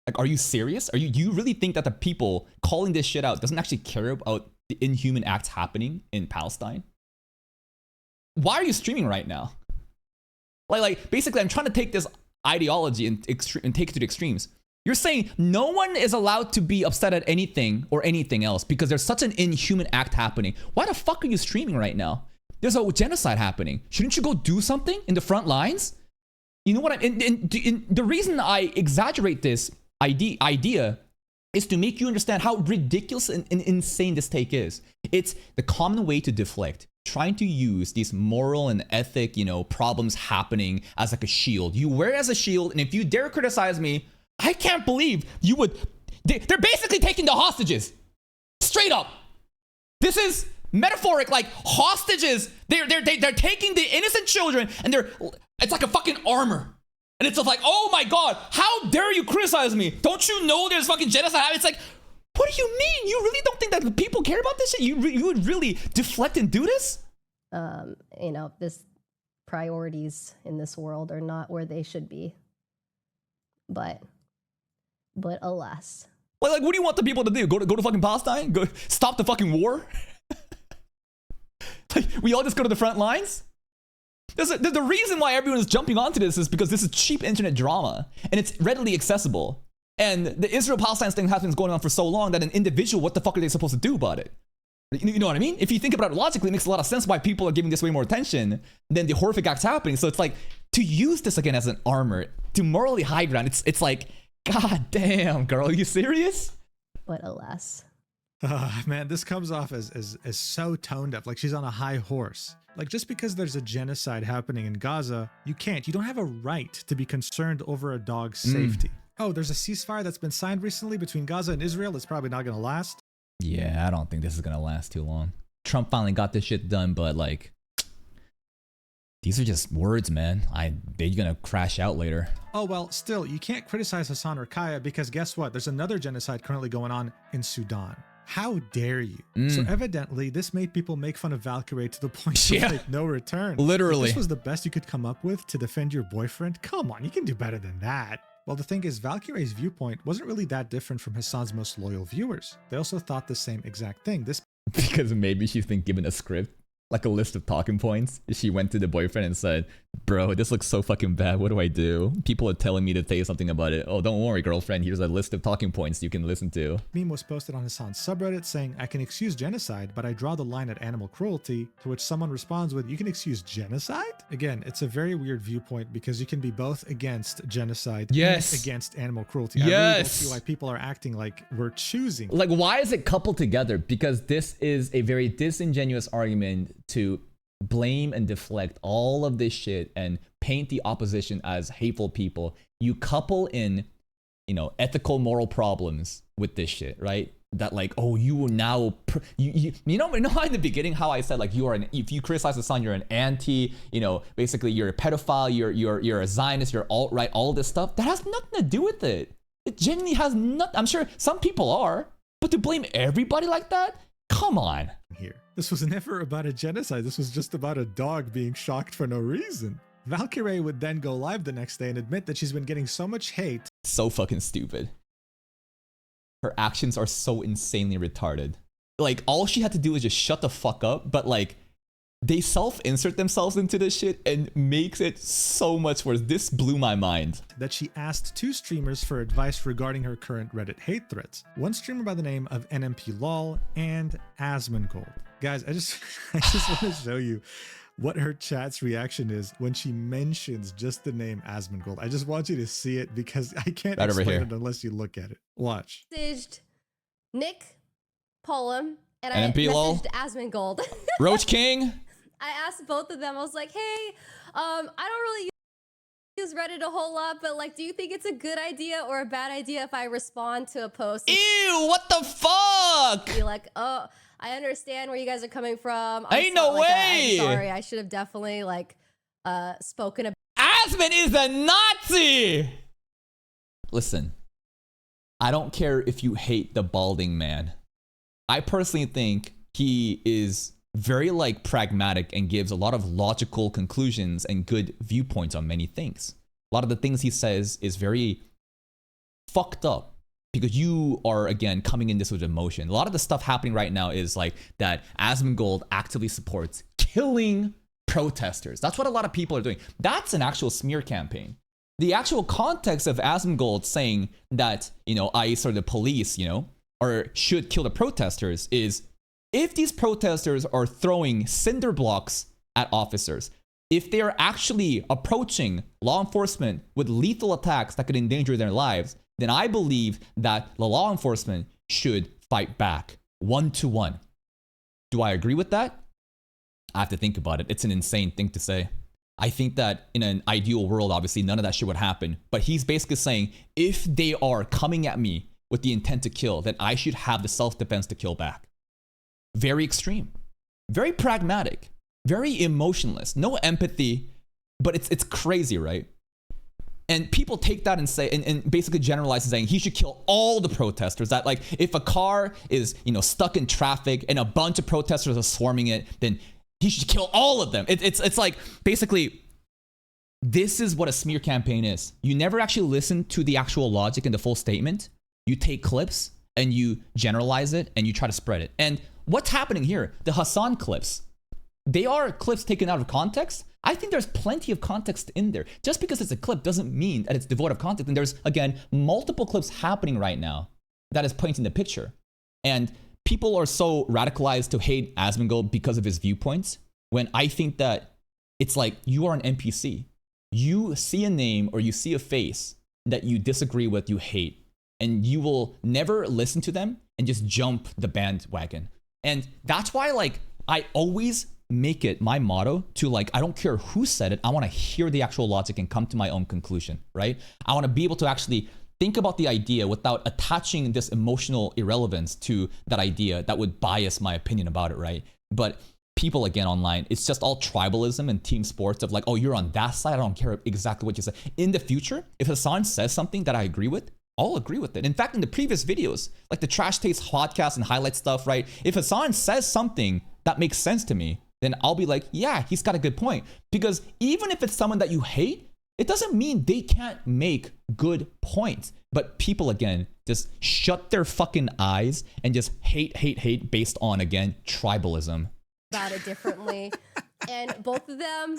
Like, are you serious? Do you really think that the people calling this shit out doesn't actually care about the inhuman acts happening in Palestine? Why are you streaming right now? Like basically, I'm trying to take this ideology and take it to the extremes. You're saying no one is allowed to be upset at anything or anything else because there's such an inhuman act happening. Why the fuck are you streaming right now? There's a genocide happening. Shouldn't you go do something in the front lines? You know what the reason I exaggerate this idea is to make you understand how ridiculous and insane this take is. It's the common way to deflect, trying to use these moral and ethic, problems happening as like a shield. You wear it as a shield, and if you dare criticize me, I can't believe you would. They're basically taking the hostages. Straight up. This is metaphoric, like hostages. They're taking the innocent children, and it's like a fucking armor. And it's like, oh my god, how dare you criticize me? Don't you know there's fucking genocide? It's like, what do you mean? You really don't think that the people care about this shit? You would really deflect and do this? This priorities in this world are not where they should be. But alas. Like, what do you want the people to do? Go to fucking Palestine? Go stop the fucking war? Like, we all just go to the front lines? The reason why everyone is jumping onto this is because this is cheap internet drama and it's readily accessible. And the Israel-Palestine thing has been going on for so long that an individual, what the fuck are they supposed to do about it? You know what I mean? If you think about it logically, it makes a lot of sense why people are giving this way more attention than the horrific acts happening. So it's like, to use this again as an armor, to morally high ground, it's like, god damn, girl, are you serious? But alas. Man, this comes off as so toned up, like she's on a high horse. Like, just because there's a genocide happening in Gaza, you don't have a right to be concerned over a dog's safety. Oh, there's a ceasefire that's been signed recently between Gaza and Israel. It's probably not going to last. Yeah, I don't think this is going to last too long. Trump finally got this shit done, but like, these are just words, man. They're going to crash out later. Oh, well, still, you can't criticize Hasan or Kaya because guess what? There's another genocide currently going on in Sudan. How dare you? So evidently, this made people make fun of Valkyrie to the point of like no return. Literally. If this was the best you could come up with to defend your boyfriend? Come on, you can do better than that. Well, the thing is, Valkyrie's viewpoint wasn't really that different from Hasan's most loyal viewers. They also thought the same exact thing. Because maybe she's been given a script, like a list of talking points. She went to the boyfriend and said, bro, this looks so fucking bad. What do I do? People are telling me to say something about it. Oh, don't worry, girlfriend. Here's a list of talking points you can listen to. Meme was posted on Hasan's subreddit saying, I can excuse genocide, but I draw the line at animal cruelty, to which someone responds with, you can excuse genocide? Again, it's a very weird viewpoint because you can be both against genocide and against animal cruelty. I really don't see why people are acting like we're choosing. Like, why is it coupled together? Because this is a very disingenuous argument to blame and deflect all of this shit and paint the opposition as hateful people. You couple in, ethical, moral problems with this shit, right? That like, oh, you will now, you know how in the beginning how I said like if you criticize the son, you're an anti, basically you're a pedophile, you're a Zionist, you're alt-right, all this stuff. That has nothing to do with it. It genuinely has nothing. I'm sure some people are, but to blame everybody like that? Come on. Here. This was never about a genocide. This was just about a dog being shocked for no reason. Valkyrie would then go live the next day and admit that she's been getting so much hate. So fucking stupid. Her actions are so insanely retarded. Like, all she had to do is just shut the fuck up, but like, they self-insert themselves into this shit and makes it so much worse. This blew my mind. That she asked 2 streamers for advice regarding her current Reddit hate threats. One streamer by the name of NMPLOL and Asmongold. Guys, I just want to show you what her chat's reaction is when she mentions just the name Asmongold. I just want you to see it because I can't explain it unless you look at it. Watch. Messaged Nick Poem and NMP I lol. messaged Asmongold. Roach King. I asked both of them. I was like, hey, I don't really use Reddit a whole lot, but like, do you think it's a good idea or a bad idea if I respond to a post? Ew, what the fuck? Be like, oh, I understand where you guys are coming from. Ain't no way. I'm sorry, I should have definitely like spoken about. Asmon is a Nazi. Listen, I don't care if you hate the balding man. I personally think he is very like pragmatic and gives a lot of logical conclusions and good viewpoints on many things. A lot of the things he says is very fucked up because you are, again, coming in this with emotion. A lot of the stuff happening right now is like that Asmongold actively supports killing protesters. That's what a lot of people are doing. That's an actual smear campaign. the actual context of Asmongold saying that, you know, ICE or the police, you know, or should kill the protesters is if these protesters are throwing cinder blocks at officers, if they are actually approaching law enforcement with lethal attacks that could endanger their lives, then I believe that the law enforcement should fight back 1-to-1. Do I agree with that? I have to think about it. It's an insane thing to say. I think that in an ideal world, obviously, none of that shit would happen. But he's basically saying, if they are coming at me with the intent to kill, then I should have the self-defense to kill back. Very extreme. Very pragmatic. Very emotionless. No empathy. But it's crazy, right? And people take that and say, and basically generalize and saying he should kill all the protesters. That like, if a car is, you know, stuck in traffic and a bunch of protesters are swarming it, then he should kill all of them. It's like, basically, this is what a smear campaign is. You never actually listen to the actual logic and the full statement. You take clips and you generalize it and you try to spread it. And what's happening here? The Hasan clips, they are clips taken out of context. I think there's plenty of context in there. Just because it's a clip doesn't mean that it's devoid of context. And there's, again, multiple clips happening right now that is painting the picture. And people are so radicalized to hate Asmongold because of his viewpoints, when I think that it's like you are an NPC. You see a name or you see a face that you disagree with, you hate, and you will never listen to them and just jump the bandwagon. And that's why, like, I always make it my motto to, like, I don't care who said it, I want to hear the actual logic and come to my own conclusion, right? I want to be able to actually think about the idea without attaching this emotional irrelevance to that idea that would bias my opinion about it, right? But people, again, online, it's just all tribalism and team sports of like, oh, you're on that side, I don't care exactly what you say. In the future, if Hasan says something that I agree with, I'll agree with it. In fact, in the previous videos, like the Trash Taste podcast and highlight stuff, right? If Hasan says something that makes sense to me, then I'll be like, yeah, he's got a good point. Because even if it's someone that you hate, it doesn't mean they can't make good points. But people, again, just shut their fucking eyes and just hate based on, again, tribalism. About it differently. And both of them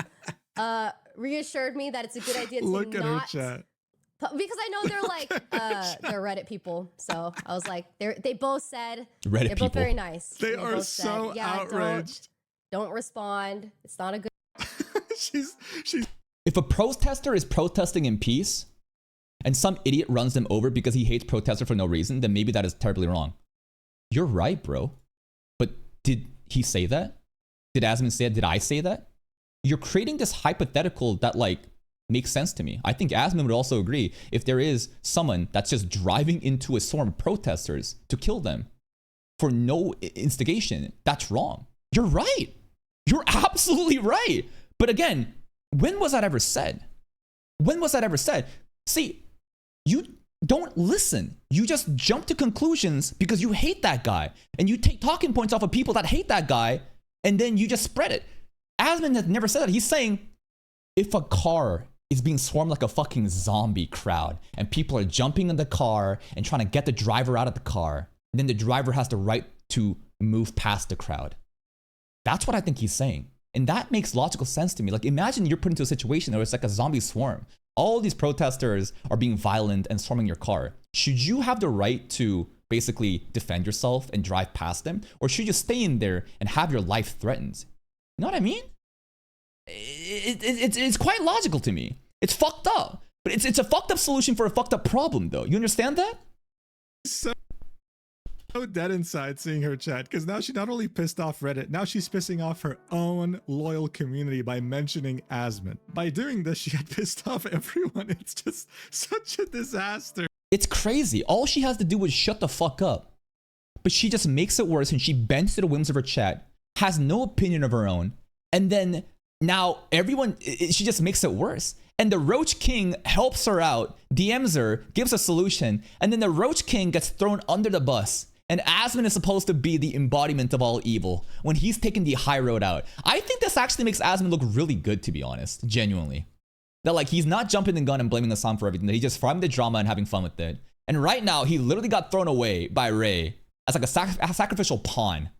reassured me that it's a good idea to Look at her not... chat. Because I know they're like, they're Reddit people. So I was like, they both said, Reddit they're both people. very nice. They are both so said, outraged. Don't respond. It's not a good... she's If a protester is protesting in peace and some idiot runs them over because he hates protesters for no reason, then maybe that is terribly wrong. You're right, bro. But did he say that? Did Asmon say it? Did I say that? You're creating this hypothetical that, like, makes sense to me. I think Asmon would also agree if there is someone that's just driving into a swarm of protesters to kill them for no instigation, that's wrong. You're right. You're absolutely right. But again, when was that ever said? When was that ever said? See, you don't listen. You just jump to conclusions because you hate that guy. And you take talking points off of people that hate that guy, and then you just spread it. Asmon has never said that. He's saying, if a car is being swarmed like a fucking zombie crowd, and people are jumping in the car and trying to get the driver out of the car, then the driver has the right to move past the crowd. That's what I think he's saying. And that makes logical sense to me. Like, imagine you're put into a situation where it's like a zombie swarm. All these protesters are being violent and swarming your car. Should you have the right to basically defend yourself and drive past them? Or should you stay in there and have your life threatened? You know what I mean? It's quite logical to me. It's fucked up. But it's a fucked up solution for a fucked up problem, though. You understand that? So dead inside seeing her chat, because now she not only pissed off Reddit, now she's pissing off her own loyal community by mentioning Asmon. By doing this, she had pissed off everyone. It's just such a disaster. It's crazy. All she has to do is shut the fuck up. But she just makes it worse, and she bends to the whims of her chat, has no opinion of her own, and then now everyone, she just makes it worse. And the Roach King helps her out, DMs her, gives a solution, and then the Roach King gets thrown under the bus. And Asmon is supposed to be the embodiment of all evil when he's taking the high road out. I think this actually makes Asmon look really good, to be honest, genuinely. That, like, he's not jumping the gun and blaming the sun for everything. That he's just farming the drama and having fun with it. And right now, he literally got thrown away by Ray as like a sacrificial pawn.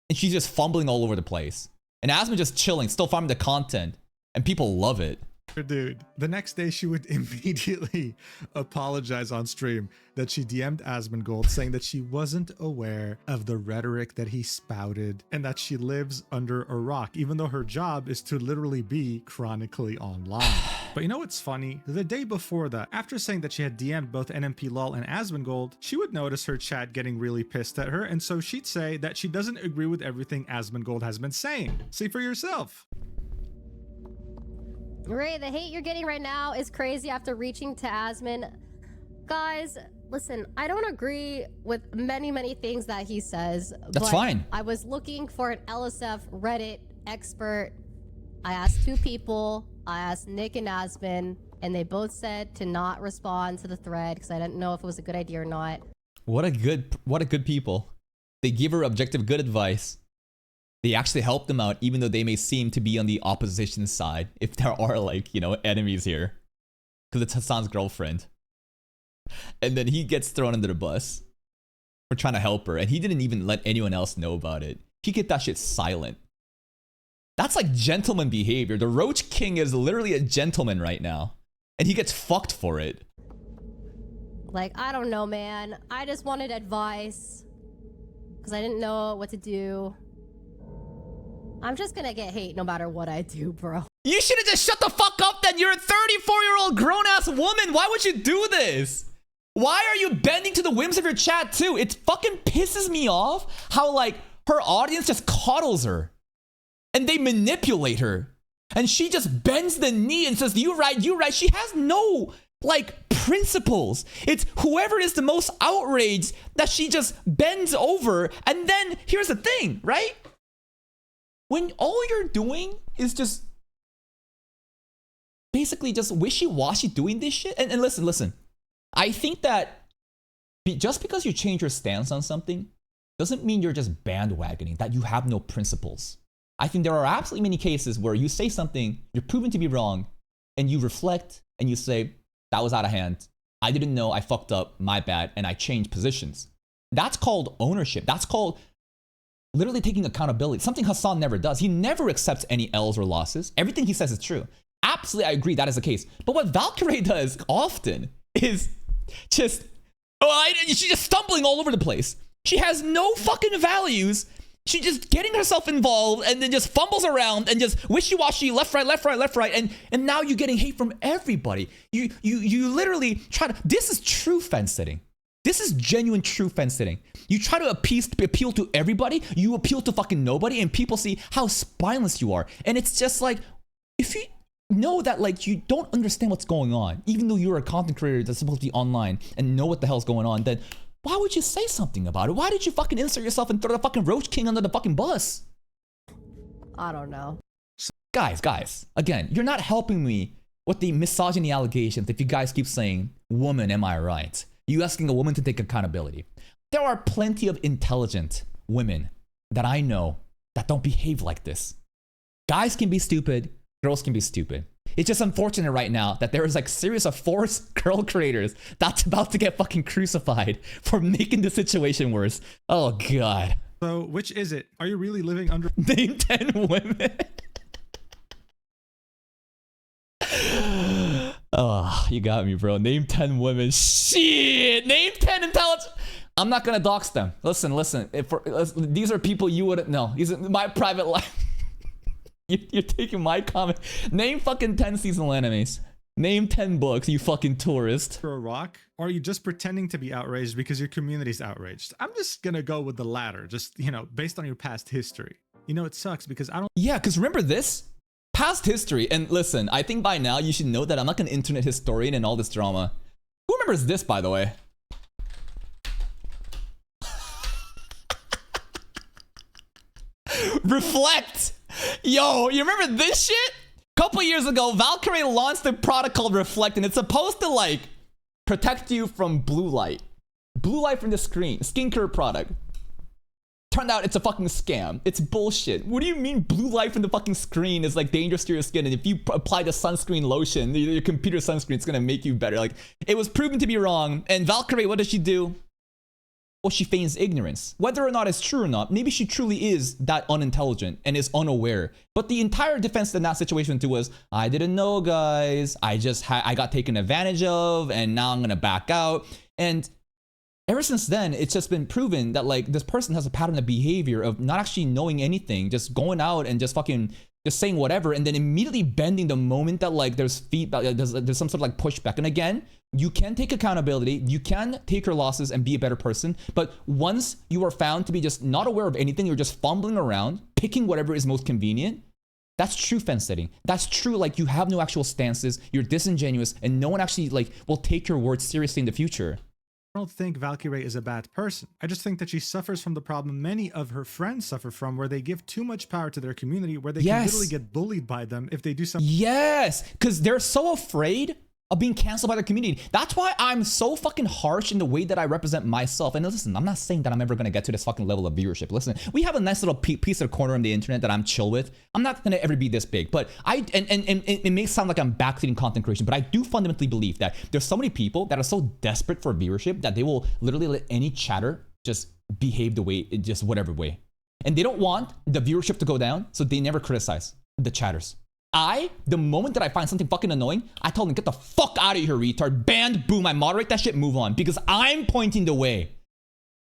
And she's just fumbling all over the place. And Asmon just chilling, still farming the content. And people love it. Dude, the next day she would immediately apologize on stream that she DM'd Asmongold saying that she wasn't aware of the rhetoric that he spouted and that she lives under a rock, even though her job is to literally be chronically online. But you know what's funny? The day before that, after saying that she had DM'd both NMP LOL and Asmongold, she would notice her chat getting really pissed at her, and so she'd say that she doesn't agree with everything Asmongold has been saying. See for yourself. Ray, the hate you're getting right now is crazy after reaching to Asmon. Guys, listen, I don't agree with many things that he says. That's fine. I was looking for an LSF Reddit expert. I asked 2 people. I asked Nick and Asmon, and they both said to not respond to the thread because I didn't know if it was a good idea or not. What a good people. They give her objective good advice. They actually help them out, even though they may seem to be on the opposition side, if there are, like, you know, enemies here. Because it's Hasan's girlfriend. And then he gets thrown under the bus for trying to help her, and he didn't even let anyone else know about it. He kept that shit silent. That's like gentleman behavior. The Roach King is literally a gentleman right now, and he gets fucked for it. Like, I don't know, man. I just wanted advice because I didn't know what to do. I'm just gonna get hate no matter what I do, bro. You should have just shut the fuck up then. You're a 34-year-old grown-ass woman. Why would you do this? Why are you bending to the whims of your chat too? It fucking pisses me off how, like, her audience just coddles her. And they manipulate her. And she just bends the knee and says, you right, you right. She has no, like, principles. It's whoever is the most outraged that she just bends over. And then, here's the thing, right? When all you're doing is just basically just wishy-washy doing this shit. And listen. I think that just because you change your stance on something doesn't mean you're just bandwagoning, that you have no principles. I think there are absolutely many cases where you say something, you're proven to be wrong, and you reflect and you say, that was out of hand. I didn't know, I fucked up, my bad, and I changed positions. That's called ownership. That's called literally taking accountability. Something Hasan never does. He never accepts any L's or losses. Everything he says is true. Absolutely, I agree, that is the case. But what Valkyrie does often is just, she's just stumbling all over the place. She has no fucking values. She's just getting herself involved and then just fumbles around and just wishy-washy, left, right. And now you're getting hate from everybody. You literally try to, this is true fence sitting. This is genuine true fence sitting. You try to appeal to everybody, you appeal to fucking nobody, and people see how spineless you are. And it's just like, if you know that, like, you don't understand what's going on, even though you're a content creator that's supposed to be online and know what the hell's going on, then why would you say something about it? Why did you fucking insert yourself and throw the fucking Roach King under the fucking bus? I don't know. Guys, again, you're not helping me with the misogyny allegations if you guys keep saying, woman, am I right? You asking a woman to take accountability. There are plenty of intelligent women that I know that don't behave like this. Guys can be stupid, girls can be stupid. It's just unfortunate right now that there is like series of 4 girl creators that's about to get fucking crucified for making the situation worse. Oh God. So which is it? Are you really living under? Name 10 women. Oh, you got me, bro. Name 10 women. Shit. Name 10 intelligent. I'm not gonna dox them. Listen. These are people you wouldn't know. These are my private life. You're taking my comment. Name fucking 10 seasonal animes. Name 10 books, you fucking tourist. For a rock? Or are you just pretending to be outraged because your community's outraged? I'm just gonna go with the latter, just, you know, based on your past history. You know, it sucks because I don't. Yeah, because remember this? Past history. And listen, I think by now you should know that I'm not an internet historian and all this drama. Who remembers this, by the way? Reflect. Yo, you remember this shit? A couple years ago, Valkyrie launched a product called Reflect, and it's supposed to, like, protect you from blue light. Blue light from the screen. Skincare product. Turned out it's a fucking scam. It's bullshit. What do you mean blue light from the fucking screen is, like, dangerous to your skin, and if you apply the sunscreen lotion, your computer sunscreen, it's gonna make you better? Like, it was proven to be wrong, and Valkyrie, what does she do? well, she feigns ignorance. Whether or not it's true or not, maybe she truly is that unintelligent and is unaware. But the entire defense in that situation too was, I didn't know, guys. I got taken advantage of, and now I'm gonna back out. And ever since then, it's just been proven that like this person has a pattern of behavior of not actually knowing anything, just going out and just fucking just saying whatever, and then immediately bending the moment that like there's feedback, there's some sort of like pushback. And again, you can take accountability, you can take your losses and be a better person, but once you are found to be just not aware of anything, you're just fumbling around, picking whatever is most convenient, that's true fence sitting. That's true, like you have no actual stances, you're disingenuous, and no one actually like will take your words seriously in the future. I don't think Valkyrae is a bad person. I just think that she suffers from the problem many of her friends suffer from, where they give too much power to their community, where they can literally get bullied by them if they do something. Yes, because they're so afraid of being canceled by the community. That's why I'm so fucking harsh in the way that I represent myself. And listen, I'm not saying that I'm ever gonna get to this fucking level of viewership. Listen, we have a nice little piece of corner on the internet that I'm chill with. I'm not gonna ever be this big, but it may sound like I'm backseating content creation, but I do fundamentally believe that there's so many people that are so desperate for viewership that they will literally let any chatter just behave the way, just whatever way. And they don't want the viewership to go down, so they never criticize the chatters. The moment that I find something fucking annoying, I tell them, get the fuck out of here, retard. Banned, boom, I moderate that shit, move on. Because I'm pointing the way.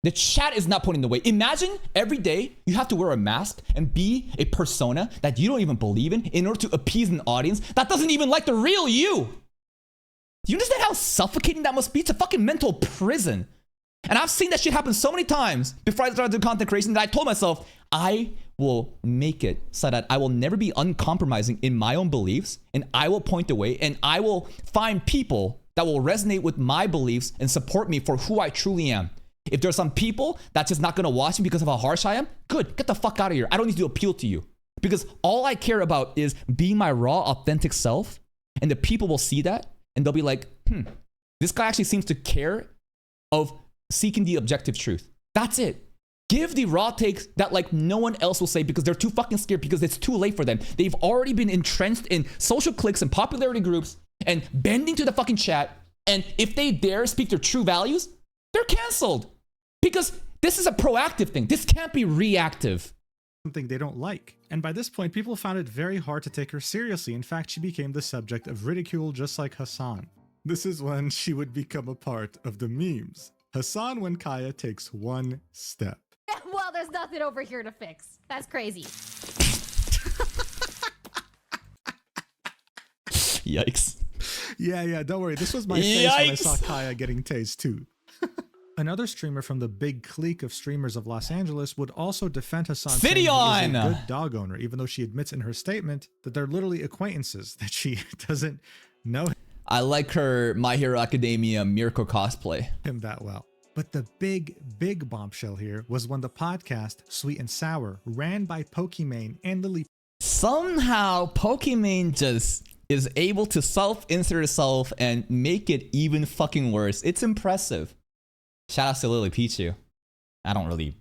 The chat is not pointing the way. Imagine every day you have to wear a mask and be a persona that you don't even believe in order to appease an audience that doesn't even like the real you. Do you understand how suffocating that must be? It's a fucking mental prison. And I've seen that shit happen so many times before I started doing content creation that I told myself, I will make it so that I will never be uncompromising in my own beliefs, and I will point the way, and I will find people that will resonate with my beliefs and support me for who I truly am. If there's some people that's just not gonna watch me because of how harsh I am, good, get the fuck out of here. I don't need to appeal to you, because all I care about is being my raw, authentic self, and the people will see that, and they'll be like, this guy actually seems to care of seeking the objective truth. That's it. Give the raw takes that like no one else will say because they're too fucking scared, because it's too late for them. They've already been entrenched in social cliques and popularity groups and bending to the fucking chat. And if they dare speak their true values, they're canceled. Because this is a proactive thing. This can't be reactive. Something they don't like. And by this point, people found it very hard to take her seriously. In fact, she became the subject of ridicule just like Hasan. This is when she would become a part of the memes. Hasan when Kaya takes one step. Well, there's nothing over here to fix. That's crazy. Yikes. Yeah, don't worry. This was my face when I saw Kaya getting tased too. Another streamer from the big clique of streamers of Los Angeles would also defend Hasan, saying he is a good dog owner, even though she admits in her statement that they're literally acquaintances, that she doesn't know I like her My Hero Academia Mirko cosplay. him that well. But the big bombshell here was when the podcast Sweet and Sour, ran by Pokimane and Lily. Somehow Pokimane just is able to self-insert herself and make it even fucking worse. It's impressive. Shout out to Lily Pichu. I don't really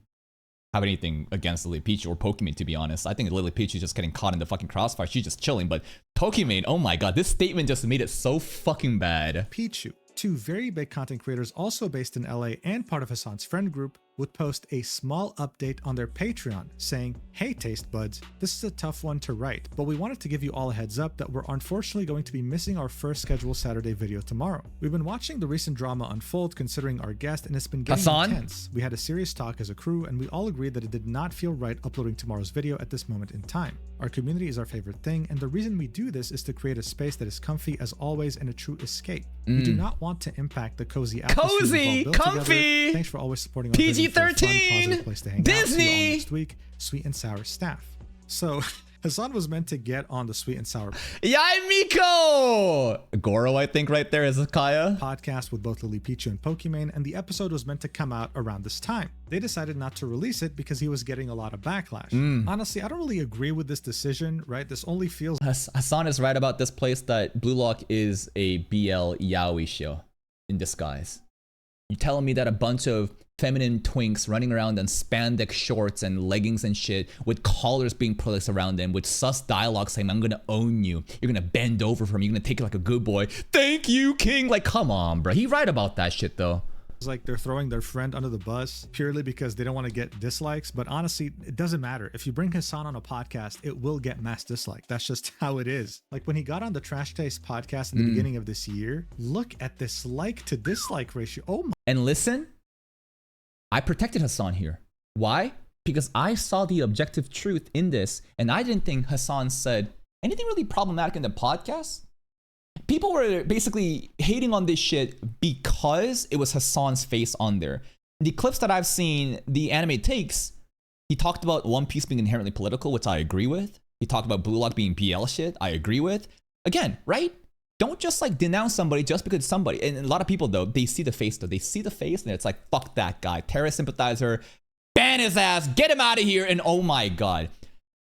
have anything against Lily Pichu or Pokimane, to be honest. I think Lily Pichu is just getting caught in the fucking crossfire. She's just chilling. But Pokimane, oh my god, this statement just made it so fucking bad. Pichu, two very big content creators also based in LA and part of Hasan's friend group, would post a small update on their Patreon saying, "Hey taste buds, this is a tough one to write, but we wanted to give you all a heads up that we're unfortunately going to be missing our first scheduled Saturday video tomorrow. We've been watching the recent drama unfold considering our guest, and it's been getting intense. We had a serious talk as a crew, and we all agreed that it did not feel right uploading tomorrow's video at this moment in time. Our community is our favorite thing, and the reason we do this is to create a space that is comfy as always and a true escape. We do not want to impact the cozy atmosphere we've all built comfy. together. Thanks for always supporting our PG-13 positive place to hang Disney. out. See you all next week. Sweet and Sour staff." So Hasan was meant to get on the Sweet and Sour Yai Miko! Goro, I think, right there is Kaya. podcast with both Lily Pichu and Pokimane, and the episode was meant to come out around this time. They decided not to release it because he was getting a lot of backlash. Honestly, I don't really agree with this decision, right? This only feels Hasan is right about this place that Blue Lock is a BL yaoi show in disguise. You telling me that a bunch of feminine twinks running around in spandex shorts and leggings and shit with collars being placed around them with sus dialogue saying, "I'm gonna own you, you're gonna bend over for me, you're gonna take it like a good boy, thank you king." Like, come on bro, he right about that shit though. It's like they're throwing their friend under the bus purely because they don't want to get dislikes. But honestly, it doesn't matter. If you bring Hasan on a podcast, it will get mass dislike. That's just how it is. Like when he got on the Trash Taste podcast in the beginning of this year, look at this like to dislike ratio. Oh my. And listen, I protected Hasan here. Why? Because I saw the objective truth in this, and I didn't think Hasan said anything really problematic in the podcast. People were basically hating on this shit because it was Hasan's face on there. The clips that I've seen, the anime takes, he talked about One Piece being inherently political, which I agree with. He talked about Blue Lock being BL shit. I agree with. Again, right? Don't just like denounce somebody just because it's somebody. And a lot of people though, they see the face though. They see the face and it's like, fuck that guy. Terrorist sympathizer. Ban his ass. Get him out of here. And oh my God.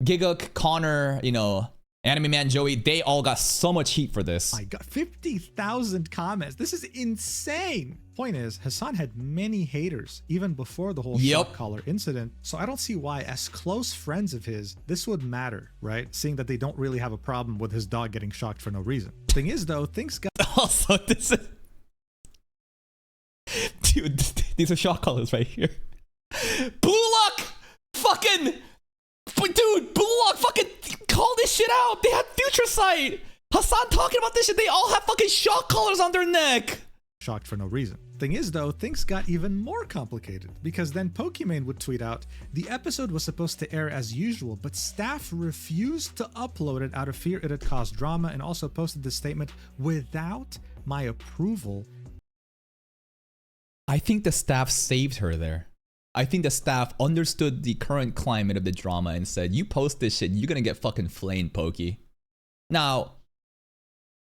Giguk, Connor, you know, Anime Man Joey, they all got so much heat for this. I got 50,000 comments. This is insane. Point is, Hasan had many haters even before the whole shock collar incident. So I don't see why, as close friends of his, this would matter, right? Seeing that they don't really have a problem with his dog getting shocked for no reason. Thing is, though, things got also this is dude. These are shock collars right here. Blue Lock, fucking. Dude, Blue Lock fucking call this shit out. They had Future Sight. Hasan talking about this shit. They all have fucking shock collars on their neck. Shocked for no reason. Thing is though, things got even more complicated because then Pokimane would tweet out, the episode was supposed to air as usual, but staff refused to upload it out of fear it'd cause drama, and also posted this statement without my approval. I think the staff saved her there. I think the staff understood the current climate of the drama and said, you post this shit, you're gonna get fucking flamed, Pokey. Now,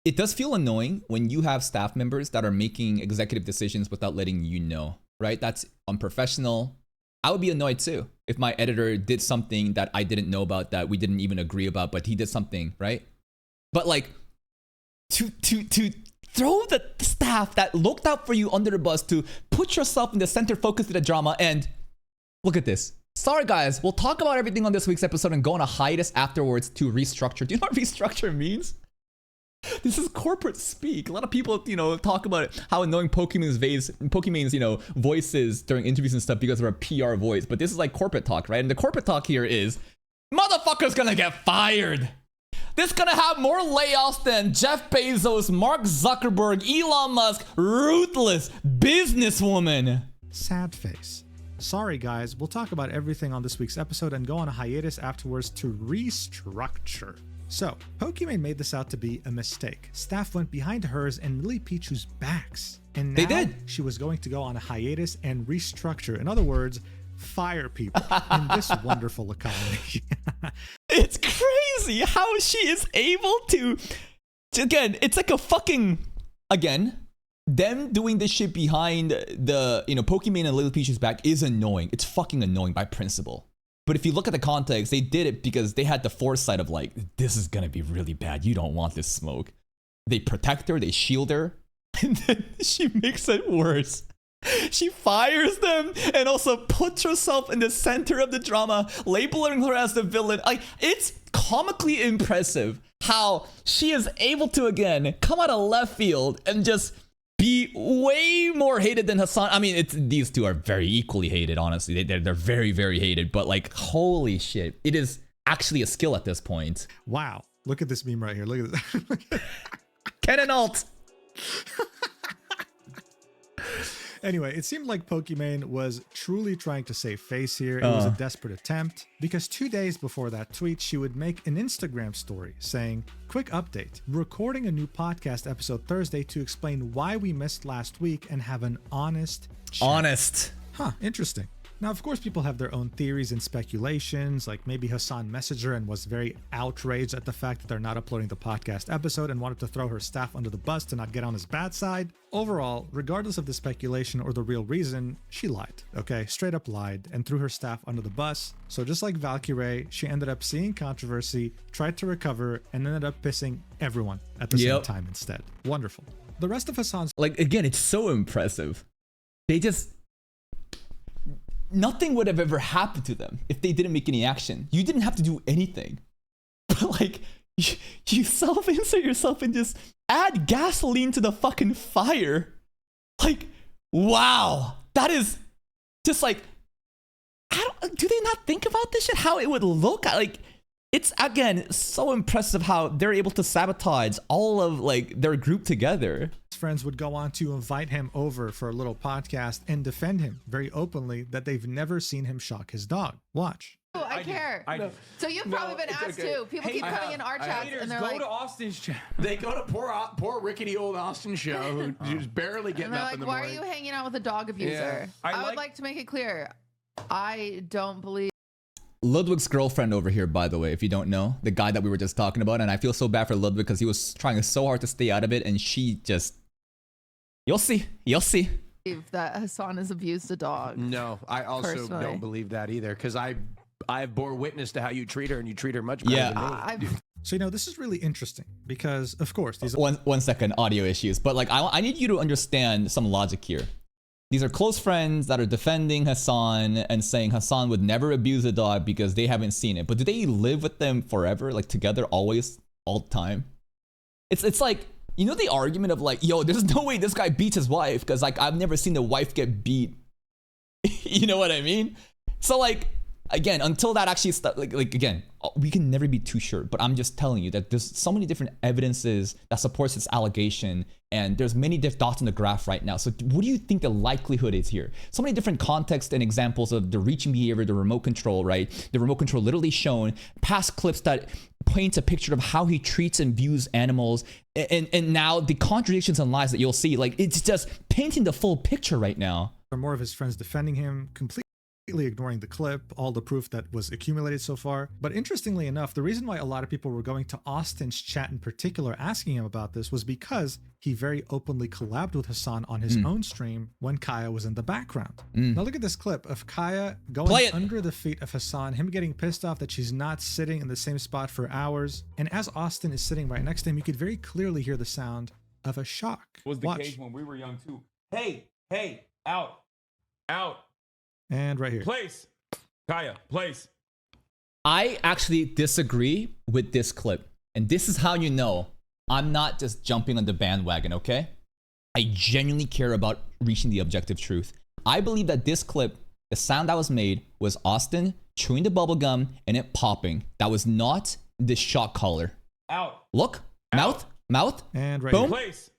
it does feel annoying when you have staff members that are making executive decisions without letting you know, right? That's unprofessional. I would be annoyed too if my editor did something that I didn't know about, that we didn't even agree about, but he did something, right? But like, to throw the staff that looked out for you under the bus, to put yourself in the center focus of the drama, and look at this. Sorry guys, we'll talk about everything on this week's episode and go on a hiatus afterwards to restructure. Do you know what restructure means? This is corporate speak. A lot of people, you know, talk about how annoying Pokemon's, you know, voices during interviews and stuff because of a PR voice. But this is like corporate talk, right? And the corporate talk here is, motherfucker's gonna get fired. This gonna have more layoffs than Jeff Bezos, Mark Zuckerberg, Elon Musk, ruthless businesswoman. Sad face. Sorry guys, we'll talk about everything on this week's episode and go on a hiatus afterwards to restructure. So, Pokimane made this out to be a mistake. Staff went behind hers and Lily Pichu's backs. And now they did. She was going to go on a hiatus and restructure. In other words, fire people in this wonderful economy. It's crazy how she is able to, again, it's like a fucking, again, them doing this shit behind the, you know, Pokimane and Lily Pichu's back is annoying. It's fucking annoying by principle. But if you look at the context, they did it because they had the foresight of like, this is gonna be really bad. You don't want this smoke. They protect her, they shield her, and then she makes it worse. She fires them and also puts herself in the center of the drama, labeling her as the villain. Like, it's comically impressive how she is able to, again, come out of left field and just be way more hated than Hasan. I mean, these two are very equally hated, honestly. They're very, very hated. But like, holy shit, it is actually a skill at this point. Wow. Look at this meme right here. Look at this. Cannon alt. Anyway, it seemed like Pokimane was truly trying to save face here. It was a desperate attempt because 2 days before that tweet, she would make an Instagram story saying, quick update, recording a new podcast episode Thursday to explain why we missed last week and have an honest chat. Honest. Huh, interesting. Now, of course, people have their own theories and speculations, like maybe Hasan messaged her and was very outraged at the fact that they're not uploading the podcast episode and wanted to throw her staff under the bus to not get on his bad side. Overall, regardless of the speculation or the real reason, she lied, okay? Straight up lied and threw her staff under the bus. So just like Valkyrie, she ended up seeing controversy, tried to recover, and ended up pissing everyone at the same time instead. Wonderful. The rest of Hasan's... Like, again, it's so impressive. They just... Nothing would have ever happened to them if they didn't make any action. You didn't have to do anything. But like, you self-insert yourself and just add gasoline to the fucking fire. Like, Wow. That is just like, do they not think about this shit? How it would look? Like, it's, again, so impressive how they're able to sabotage all of like their group together. His friends would go on to invite him over for a little podcast and defend him very openly that they've never seen him shock his dog. Watch. Oh, I care. So you've probably been asked too. People keep coming in our chats and they're like, go to Austin's chat. They go to poor rickety old Austin show who's barely getting up in the why morning. are you hanging out with a dog abuser? I would like to make it clear, I don't believe. Ludwig's girlfriend over here, by the way, if you don't know, the guy that we were just talking about, and I feel so bad for Ludwig because he was trying so hard to stay out of it, and she just, you'll see. That Hasan has abused a dog. No, I also personally don't believe that either, because I bore witness to how you treat her, and you treat her much better than me. So, you know, this is really interesting because, of course, these one second, audio issues, but like I need you to understand some logic here. These are close friends that are defending Hasan and saying Hasan would never abuse a dog because they haven't seen it. But do they live with them forever, like together, always, all the time? It's like, you know, the argument of like, yo, there's no way this guy beats his wife because like I've never seen the wife get beat. You know what I mean? So like, again, until that actually like again, we can never be too sure, but I'm just telling you that there's so many different evidences that supports this allegation, and there's many different dots on the graph right now. So what do you think the likelihood is here? So many different contexts and examples of the reaching behavior, the remote control, right? The remote control literally shown, past clips that paints a picture of how he treats and views animals, and now the contradictions and lies that you'll see, like it's just painting the full picture right now. Or more of his friends defending him, completely ignoring the clip, all the proof that was accumulated so far. But interestingly enough, the reason why a lot of people were going to Austin's chat in particular asking him about this was because he very openly collabed with Hasan on his own stream when Kaya was in the background. Now look at this clip of Kaya going under the feet of Hasan, him getting pissed off that she's not sitting in the same spot for hours. And as Austin is sitting right next to him, you could very clearly hear the sound of a shock. Was the case when we were young too. Hey, out. And right here. Place. Kaya, place. I actually disagree with this clip. And this is how you know I'm not just jumping on the bandwagon, okay? I genuinely care about reaching the objective truth. I believe that this clip, the sound that was made, was Austin chewing the bubble gum and it popping. That was not the shock collar. Out. Look. Out. Mouth. And right boom. here. Place.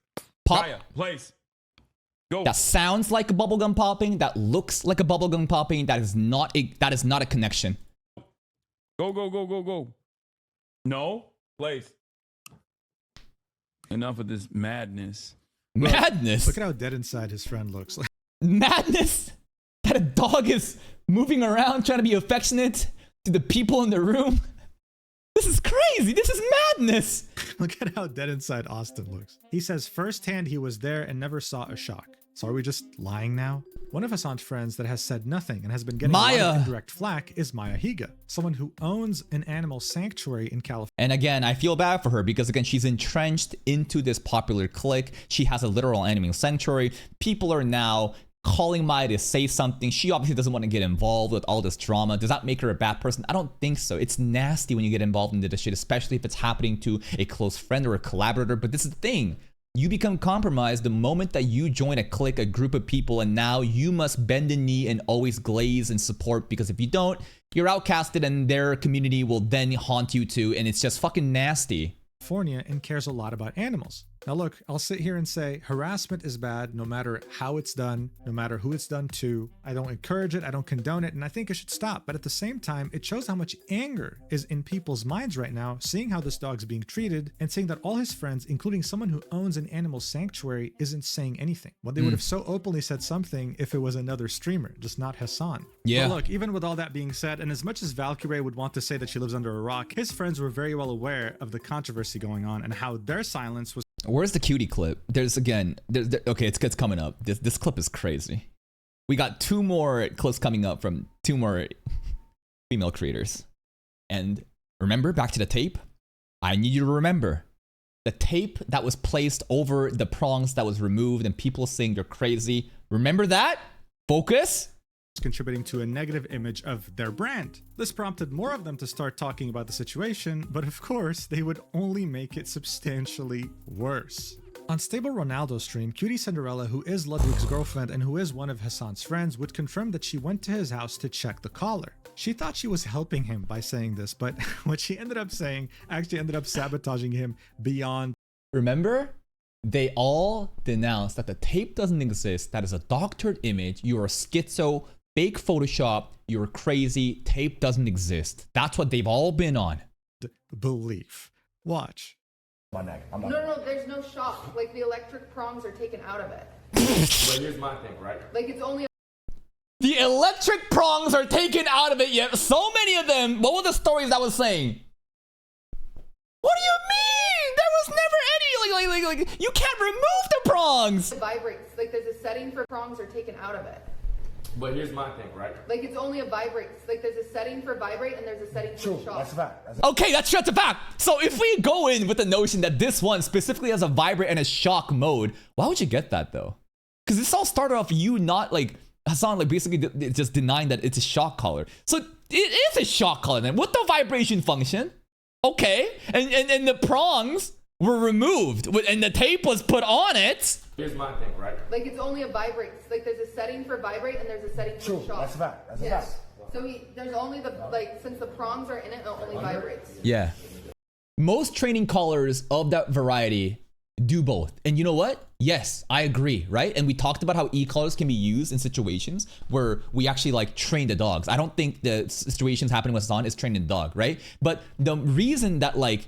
Pop. Kaya, place. Go. That sounds like a bubblegum popping. That looks like a bubblegum popping. That is not a connection. Go. No. Place. Enough of this madness. Madness? Look at how dead inside his friend looks. Madness? That a dog is moving around trying to be affectionate to the people in the room? This is crazy. This is madness. Look at how dead inside Austin looks. He says firsthand he was there and never saw a shock. So are we just lying now? One of Hasan's friends that has said nothing and has been getting a lot of indirect flack is Maya Higa, someone who owns an animal sanctuary in California. And again, I feel bad for her because again, she's entrenched into this popular clique. She has a literal animal sanctuary. People are now calling Maya to say something. She obviously doesn't want to get involved with all this drama. Does that make her a bad person? I don't think so. It's nasty when you get involved into this shit, especially if it's happening to a close friend or a collaborator. But this is the thing. You become compromised the moment that you join a clique, a group of people, and now you must bend the knee and always glaze and support, because if you don't, you're outcasted and their community will then haunt you too, and it's just fucking nasty. And cares a lot about animals. Now look, I'll sit here and say harassment is bad no matter how it's done, no matter who it's done to. I don't encourage it, I don't condone it, and I think it should stop. But at the same time, it shows how much anger is in people's minds right now, seeing how this dog's being treated and seeing that all his friends, including someone who owns an animal sanctuary, isn't saying anything. Well, they would have so openly said something if it was another streamer, just not Hasan. Yeah. But look, even with all that being said, and as much as Valkyrie would want to say that she lives under a rock, his friends were very well aware of the controversy going on and how their silence was. Where's the cutie clip? There's okay, it's coming up. This clip is crazy. We got 2 more clips coming up from 2 more female creators. And remember, back to the tape. I need you to remember the tape that was placed over the prongs that was removed and people saying they're crazy. Remember that? Focus. Contributing to a negative image of their brand. This prompted more of them to start talking about the situation, but of course, they would only make it substantially worse. On Stable Ronaldo's stream, Cutie Cinderella, who is Ludwig's girlfriend and who is one of Hasan's friends, would confirm that she went to his house to check the collar. She thought she was helping him by saying this, but what she ended up saying actually ended up sabotaging him beyond. Remember? They all denounced that the tape doesn't exist, that is a doctored image, you're a schizo, fake Photoshop, you're crazy, tape doesn't exist. That's what they've all been on. Belief. Watch. My neck. No, there's no shock. Like the electric prongs are taken out of it. But here's my thing, right? Like it's only. The electric prongs are taken out of it, yet so many of them. What were the stories that was saying? What do you mean? There was never any, like you can't remove the prongs. It vibrates. Like there's a setting for prongs are taken out of it. But here's my thing, right? Like it's only a vibrate. Like there's a setting for vibrate and there's a setting for shock. That's a fact. Okay, that's just a fact. So if we go in with the notion that this one specifically has a vibrate and a shock mode, why would you get that though? Because this all started off you not like Hasan like basically just denying that it's a shock collar. So it is a shock collar then with the vibration function. Okay, and the prongs were removed and the tape was put on it. Here's my thing, right? Like it's only a vibrate. Like there's a setting for vibrate and there's a setting for shock. That's a fact. That's a Yes. fact. So there's only the like since the prongs are in it only vibrates. Yeah. Most training collars of that variety do both. And you know what? Yes, I agree, right? And we talked about how e-collars can be used in situations where we actually like train the dogs. I don't think the situations happening with Hasan is training the dog, right? But the reason that like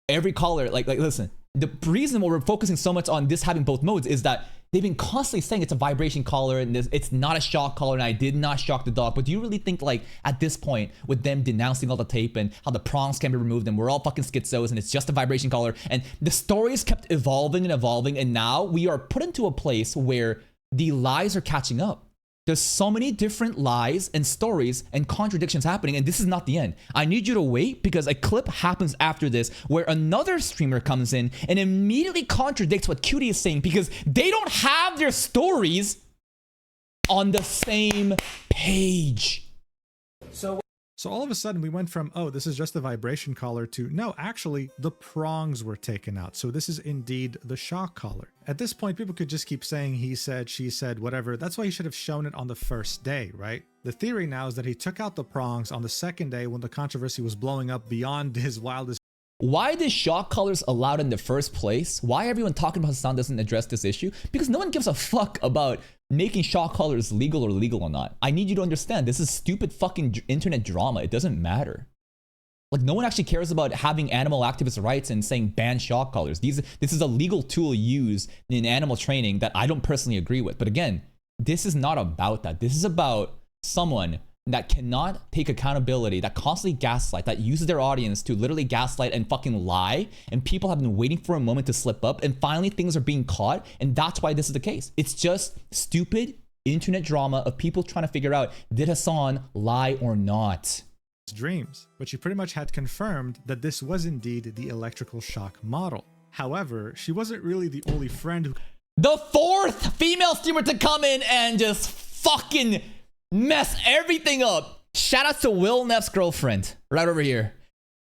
every collar, like listen, the reason why we're focusing so much on this having both modes is that they've been constantly saying it's a vibration collar and it's not a shock collar and I did not shock the dog. But do you really think like at this point with them denouncing all the tape and how the prongs can be removed and we're all fucking schizos and it's just a vibration collar and the stories kept evolving and now we are put into a place where the lies are catching up. There's so many different lies and stories and contradictions happening, and this is not the end. I need you to wait because a clip happens after this where another streamer comes in and immediately contradicts what Cutie is saying because they don't have their stories on the same page. So all of a sudden we went from, oh, this is just a vibration collar to, no, actually the prongs were taken out. So this is indeed the shock collar. At this point, people could just keep saying he said, she said, whatever. That's why he should have shown it on the first day, right? The theory now is that he took out the prongs on the second day when the controversy was blowing up beyond his wildest. Why the shock collars allowed in the first place? Why everyone talking about Hasan doesn't address this issue? Because no one gives a fuck about making shock collars legal or illegal or not. I need you to understand this is stupid fucking internet drama. It doesn't matter. Like no one actually cares about having animal activist rights and saying ban shock collars. This is a legal tool used in animal training that I don't personally agree with. But again, this is not about that. This is about someone that cannot take accountability, that constantly gaslight, that uses their audience to literally gaslight and fucking lie. And people have been waiting for a moment to slip up and finally things are being caught. And that's why this is the case. It's just stupid internet drama of people trying to figure out, did Hasan lie or not? Dreams, but she pretty much had confirmed that this was indeed the electrical shock model. However, she wasn't really the only friend who... The fourth female streamer to come in and just fucking mess everything up. Shout out to Will Neff's girlfriend right over here.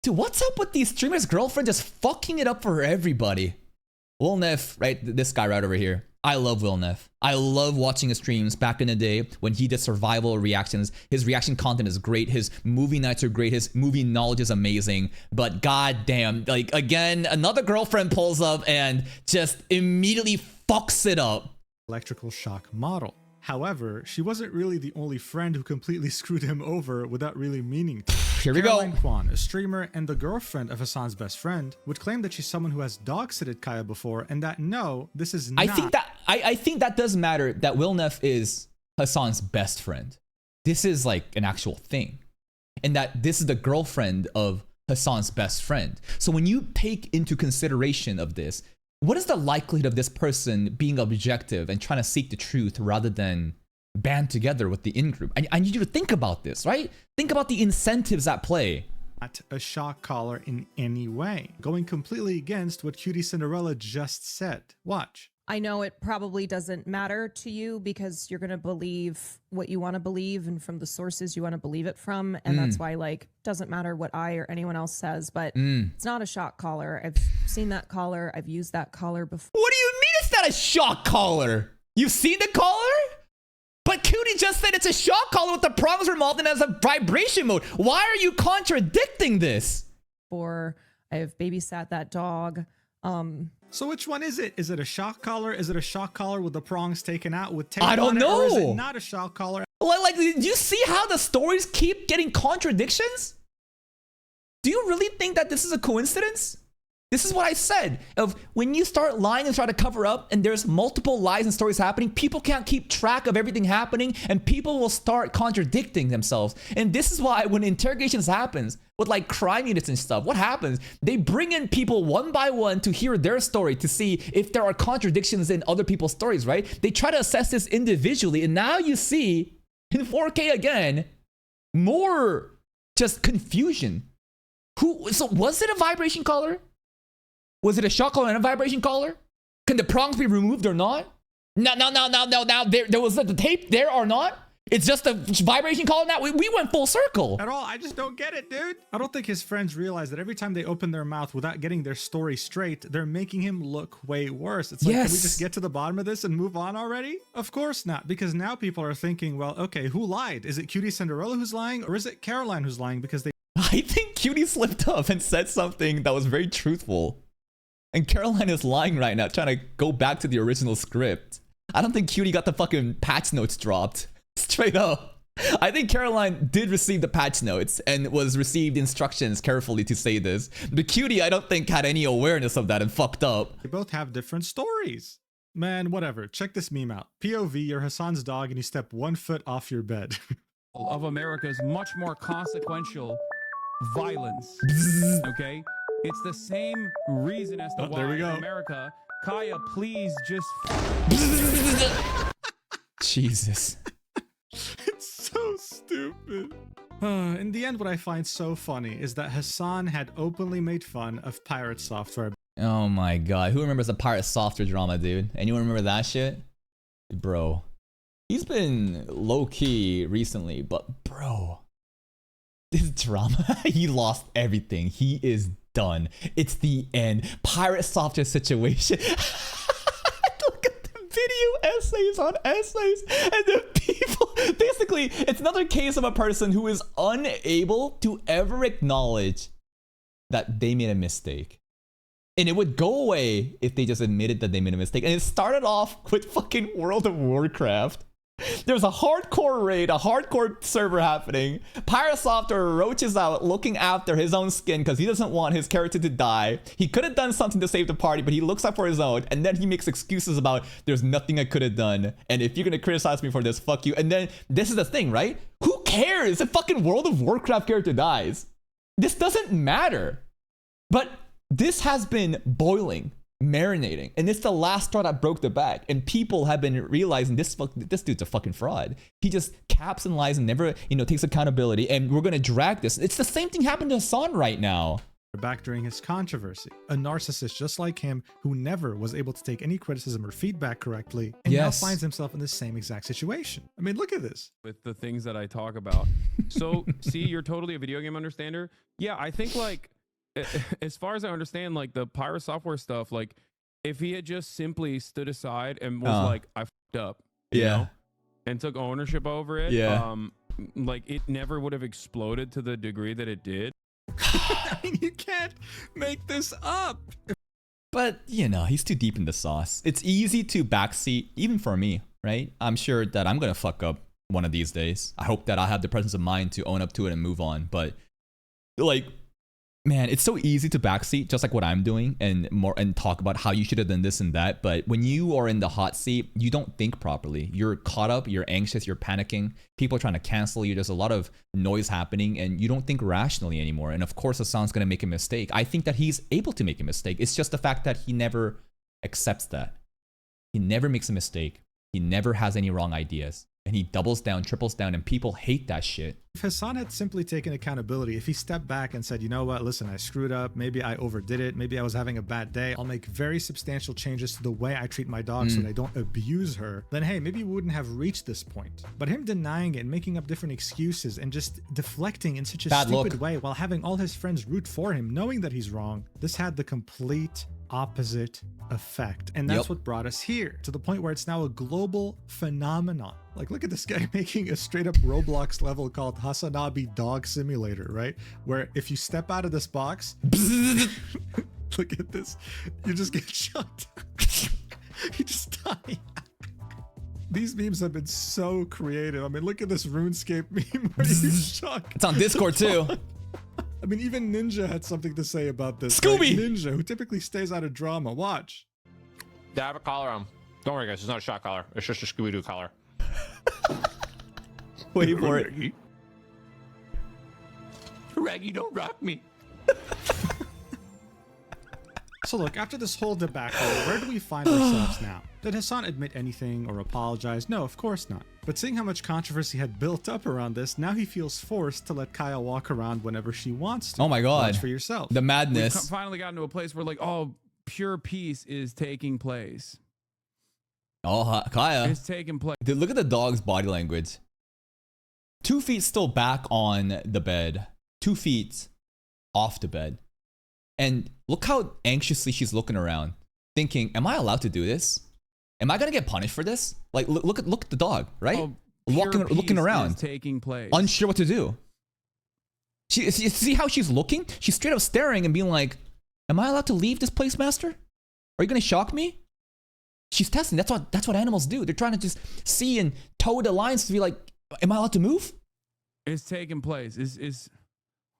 Dude, what's up with these streamers' girlfriend just fucking it up for everybody? Will Neff, right? This guy right over here. I love Will Neff. I love watching his streams back in the day when he did survival reactions. His reaction content is great. His movie nights are great. His movie knowledge is amazing. But goddamn, like again, another girlfriend pulls up and just immediately fucks it up. Electrical shock model. However, she wasn't really the only friend who completely screwed him over without really meaning to. Here we Caroline go. Kwan, a streamer and the girlfriend of Hasan's best friend, would claim that she's someone who has dog-sitted Kaya before and that no, this is not. I think that does matter that Will Neff is Hasan's best friend. This is like an actual thing. And that this is the girlfriend of Hasan's best friend. So when you take into consideration of this, what is the likelihood of this person being objective and trying to seek the truth rather than band together with the in-group? I need you to think about this, right? Think about the incentives at play. Not a shock collar in any way, going completely against what Cutie Cinderella just said. Watch. I know it probably doesn't matter to you because you're going to believe what you want to believe and from the sources you want to believe it from. And that's why, like, doesn't matter what I or anyone else says, but it's not a shock collar. I've seen that collar. I've used that collar before. What do you mean it's not a shock collar? You've seen the collar? But Cutie just said it's a shock collar with the prongs remolded as a vibration mode. Why are you contradicting this? Or I've babysat that dog. So which one is it? Is it a shock collar? Is it a shock collar with the prongs taken out with tape I don't on it? know. Or is it not a shock collar? Like, do you see how the stories keep getting contradictions? Do you really think that this is a coincidence? This is what I said, of when you start lying and try to cover up and there's multiple lies and stories happening, people can't keep track of everything happening and people will start contradicting themselves. And this is why when interrogations happens with like crime units and stuff, what happens? They bring in people one by one to hear their story to see if there are contradictions in other people's stories, right? They try to assess this individually, and now you see in 4K again, more just confusion. So was it a vibration collar? Was it a shock collar and a vibration collar? Can the prongs be removed or not? Now, there was the tape there or not? It's just a vibration collar now? We went full circle. At all, I just don't get it, dude. I don't think his friends realize that every time they open their mouth without getting their story straight, they're making him look way worse. It's like, can we just get to the bottom of this and move on already? Of course not, because now people are thinking, well, okay, who lied? Is it Cutie Cinderella who's lying, or is it Caroline who's lying because they... I think Cutie slipped up and said something that was very truthful. And Caroline is lying right now, trying to go back to the original script. I don't think Cutie got the fucking patch notes dropped. Straight up. I think Caroline did receive the patch notes and was received instructions carefully to say this. But Cutie, I don't think had any awareness of that and fucked up. They both have different stories. Man, whatever. Check this meme out. POV, you're Hasan's dog and you step 1 foot off your bed. Of America's much more consequential violence. Okay? It's the same reason as to why in America, Kaya, please just... Jesus. It's so stupid. In the end, what I find so funny is that Hasan had openly made fun of pirate software. Oh my god. Who remembers the pirate software drama, dude? Anyone remember that shit? Bro. He's been low-key recently, but bro. This drama, he lost everything. He is done. It's the end. Pirate software situation. Look at the video essays on essays. And the people, basically, it's another case of a person who is unable to ever acknowledge that they made a mistake. And it would go away if they just admitted that they made a mistake. And it started off with fucking World of Warcraft. There's a hardcore raid, a hardcore server happening. Pirate Software roaches out looking after his own skin because he doesn't want his character to die. He could have done something to save the party, but he looks out for his own. And then he makes excuses about there's nothing I could have done. And if you're going to criticize me for this, fuck you. And then this is the thing, right? Who cares if fucking World of Warcraft character dies? This doesn't matter. But this has been boiling, marinating, and it's the last straw that broke the back. And people have been realizing this dude's a fucking fraud. He just caps and lies and never, takes accountability. And we're gonna drag this. It's the same thing happened to Hasan right now. Back during his controversy, a narcissist just like him who never was able to take any criticism or feedback correctly, and now finds himself in the same exact situation. I mean, look at this. With the things that I talk about. So, see, you're totally a video game understander. Yeah, I think like, as far as I understand, like the pirate software stuff, like if he had just simply stood aside and was like, I fucked up, you know, and took ownership over it, like it never would have exploded to the degree that it did. I mean, you can't make this up. But, he's too deep in the sauce. It's easy to backseat, even for me, right? I'm sure that I'm going to fuck up one of these days. I hope that I'll have the presence of mind to own up to it and move on. But, like, man, it's so easy to backseat, just like what I'm doing, and talk about how you should have done this and that. But when you are in the hot seat, you don't think properly. You're caught up, you're anxious, you're panicking. People are trying to cancel you. There's a lot of noise happening, and you don't think rationally anymore. And of course, Hasan's going to make a mistake. I think that he's able to make a mistake. It's just the fact that he never accepts that. He never makes a mistake. He never has any wrong ideas. And he doubles down, triples down, and people hate that shit. If Hasan had simply taken accountability, if he stepped back and said, you know what, listen, I screwed up, maybe I overdid it, maybe I was having a bad day, I'll make very substantial changes to the way I treat my dog so that I don't abuse her, then hey, maybe we wouldn't have reached this point. But him denying it, making up different excuses, and just deflecting in such a stupid way while having all his friends root for him, knowing that he's wrong, this had the complete opposite effect. And that's what brought us here, to the point where it's now a global phenomenon. Like, look at this guy making a straight up Roblox level called Hasanabi Dog Simulator, right? Where if you step out of this box, look at this, you just get shot. You just die. These memes have been so creative. I mean, look at this RuneScape meme where you shock. It's on Discord too. I mean, even Ninja had something to say about this. Scooby! Like Ninja, who typically stays out of drama. Watch. Yeah, I have a collar on. Don't worry, guys. It's not a shot collar. It's just a Scooby-Doo collar. Wait for it. Raggy, don't rock me. So look, after this whole debacle, where do we find ourselves now? Did Hasan admit anything or apologize? No, of course not. But seeing how much controversy had built up around this, now he feels forced to let Kaya walk around whenever she wants to. Oh my God. Watch for yourself. The madness. We've finally gotten to a place where like, oh, pure peace is taking place. Oh, Kaya. It's taking place. Dude, look at the dog's body language. 2 feet still back on the bed. 2 feet off the bed. And look how anxiously she's looking around, thinking, am I allowed to do this? Am I going to get punished for this? Like, look at the dog, right? Oh, looking around, taking place. unsure what to do. You see how she's looking? She's straight up staring and being like, am I allowed to leave this place, master? Are you going to shock me? She's testing. That's what animals do. They're trying to just see and toe the lines to be like, am I allowed to move? It's taking place. Is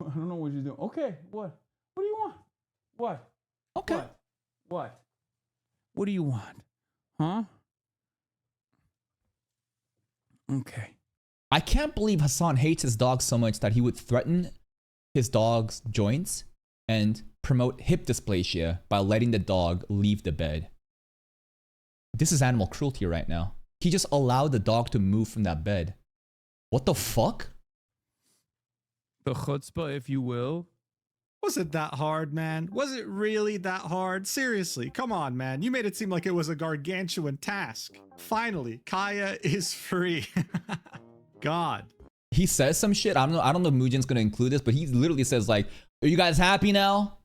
I don't know what she's doing. Okay, what? What do you want? What? Okay. What? What do you want? Huh? Okay. I can't believe Hasan hates his dog so much that he would threaten his dog's joints and promote hip dysplasia by letting the dog leave the bed. This is animal cruelty right now. He just allowed the dog to move from that bed. What the fuck? The chutzpah, if you will. Was it that hard, man? Was it really that hard? Seriously, come on, man. You made it seem like it was a gargantuan task. Finally, Kaya is free. God. He says some shit. I don't know if Mujin's gonna include this, but he literally says like, are you guys happy now?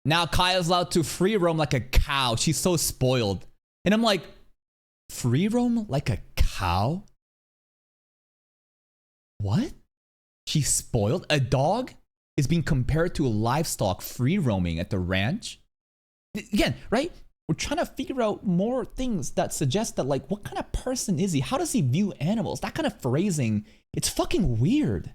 Now Kaya's allowed to free roam like a cow. She's so spoiled. And I'm like, free roam like a cow? What? She's spoiled? A dog is being compared to a livestock free roaming at the ranch? Again, right? We're trying to figure out more things that suggest that, like, what kind of person is he? How does he view animals? That kind of phrasing, it's fucking weird.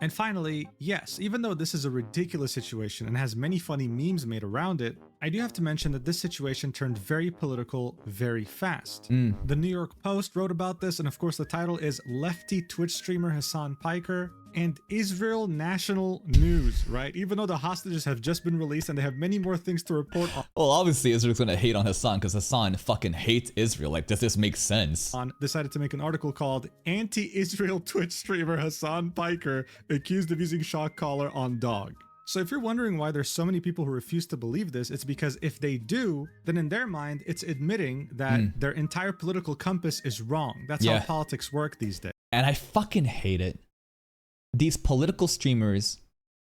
And finally, yes, even though this is a ridiculous situation and has many funny memes made around it, I do have to mention that this situation turned very political very fast. The New York Post wrote about this, and of course the title is Lefty Twitch streamer Hasan Piker and Israel National News, right? Even though the hostages have just been released and they have many more things to report on. Well, obviously Israel's gonna hate on Hasan because Hasan fucking hates Israel. Like, does this make sense? Decided to make an article called Anti-Israel Twitch streamer Hasan Piker accused of using shock collar on dog. So if you're wondering why there's so many people who refuse to believe this, it's because if they do, then in their mind, it's admitting that their entire political compass is wrong. That's how politics work these days. And I fucking hate it. These political streamers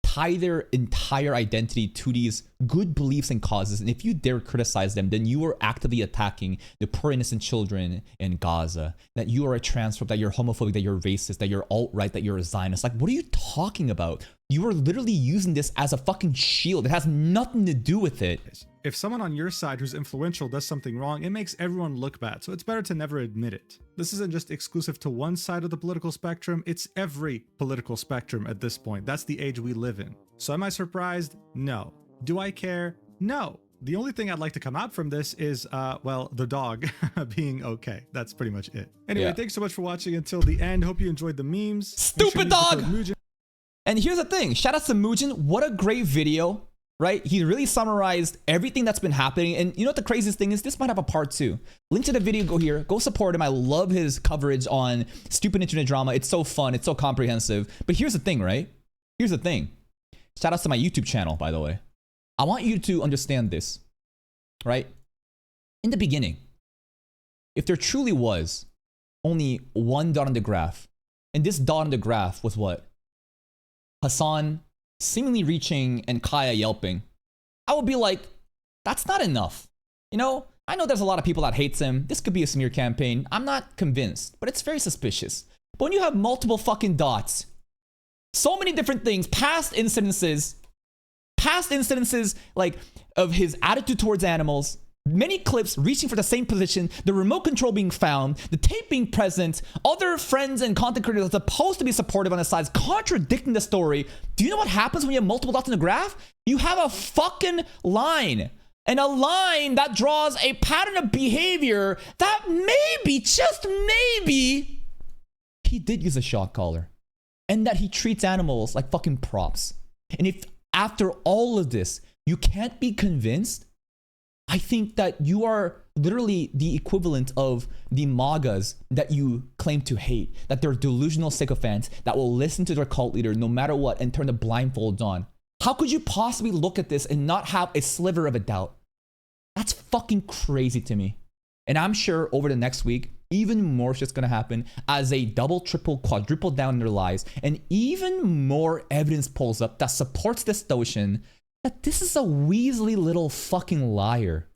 tie their entire identity to these good beliefs and causes. And if you dare criticize them, then you are actively attacking the poor innocent children in Gaza. That you are a transphobe, that you're homophobic, that you're racist, that you're alt-right, that you're a Zionist. Like, what are you talking about? You are literally using this as a fucking shield. It has nothing to do with it. If someone on your side who's influential does something wrong, it makes everyone look bad, so it's better to never admit it. This isn't just exclusive to one side of the political spectrum, it's every political spectrum at this point. That's the age we live in. So am I surprised? No. Do I care? No. The only thing I'd like to come out from this is, well, the dog being okay. That's pretty much it. Anyway, thanks so much for watching until the end. Hope you enjoyed the memes. Stupid dog! And here's the thing, shout out to Mujin. What a great video. right? He really summarized everything that's been happening. And you know what the craziest thing is? This might have a part 2. Link to the video, go here. Go support him. I love his coverage on stupid internet drama. It's so fun. It's so comprehensive. But here's the thing, right? Here's the thing. Shout out to my YouTube channel, by the way. I want you to understand this, right? In the beginning, if there truly was only one dot on the graph, and this dot on the graph was what? Hasan seemingly reaching and Kaya yelping, I would be like, that's not enough. You know, I know there's a lot of people that hates him. This could be a smear campaign. I'm not convinced, but it's very suspicious. But when you have multiple fucking dots, so many different things, past incidences like of his attitude towards animals, many clips reaching for the same position, the remote control being found, the tape being present, other friends and content creators supposed to be supportive on the sides contradicting the story. Do you know what happens when you have multiple dots in the graph? You have a fucking line. And a line that draws a pattern of behavior that maybe, just maybe, he did use a shock collar. And that he treats animals like fucking props. And if after all of this, you can't be convinced, I think that you are literally the equivalent of the MAGAs that you claim to hate, that they're delusional sycophants that will listen to their cult leader no matter what and turn the blindfolds on. How could you possibly look at this and not have a sliver of a doubt? That's fucking crazy to me. And I'm sure over the next week, even more shit's gonna happen as they double, triple, quadruple down their lies, and even more evidence pulls up that supports this notion that this is a Weasley little fucking liar.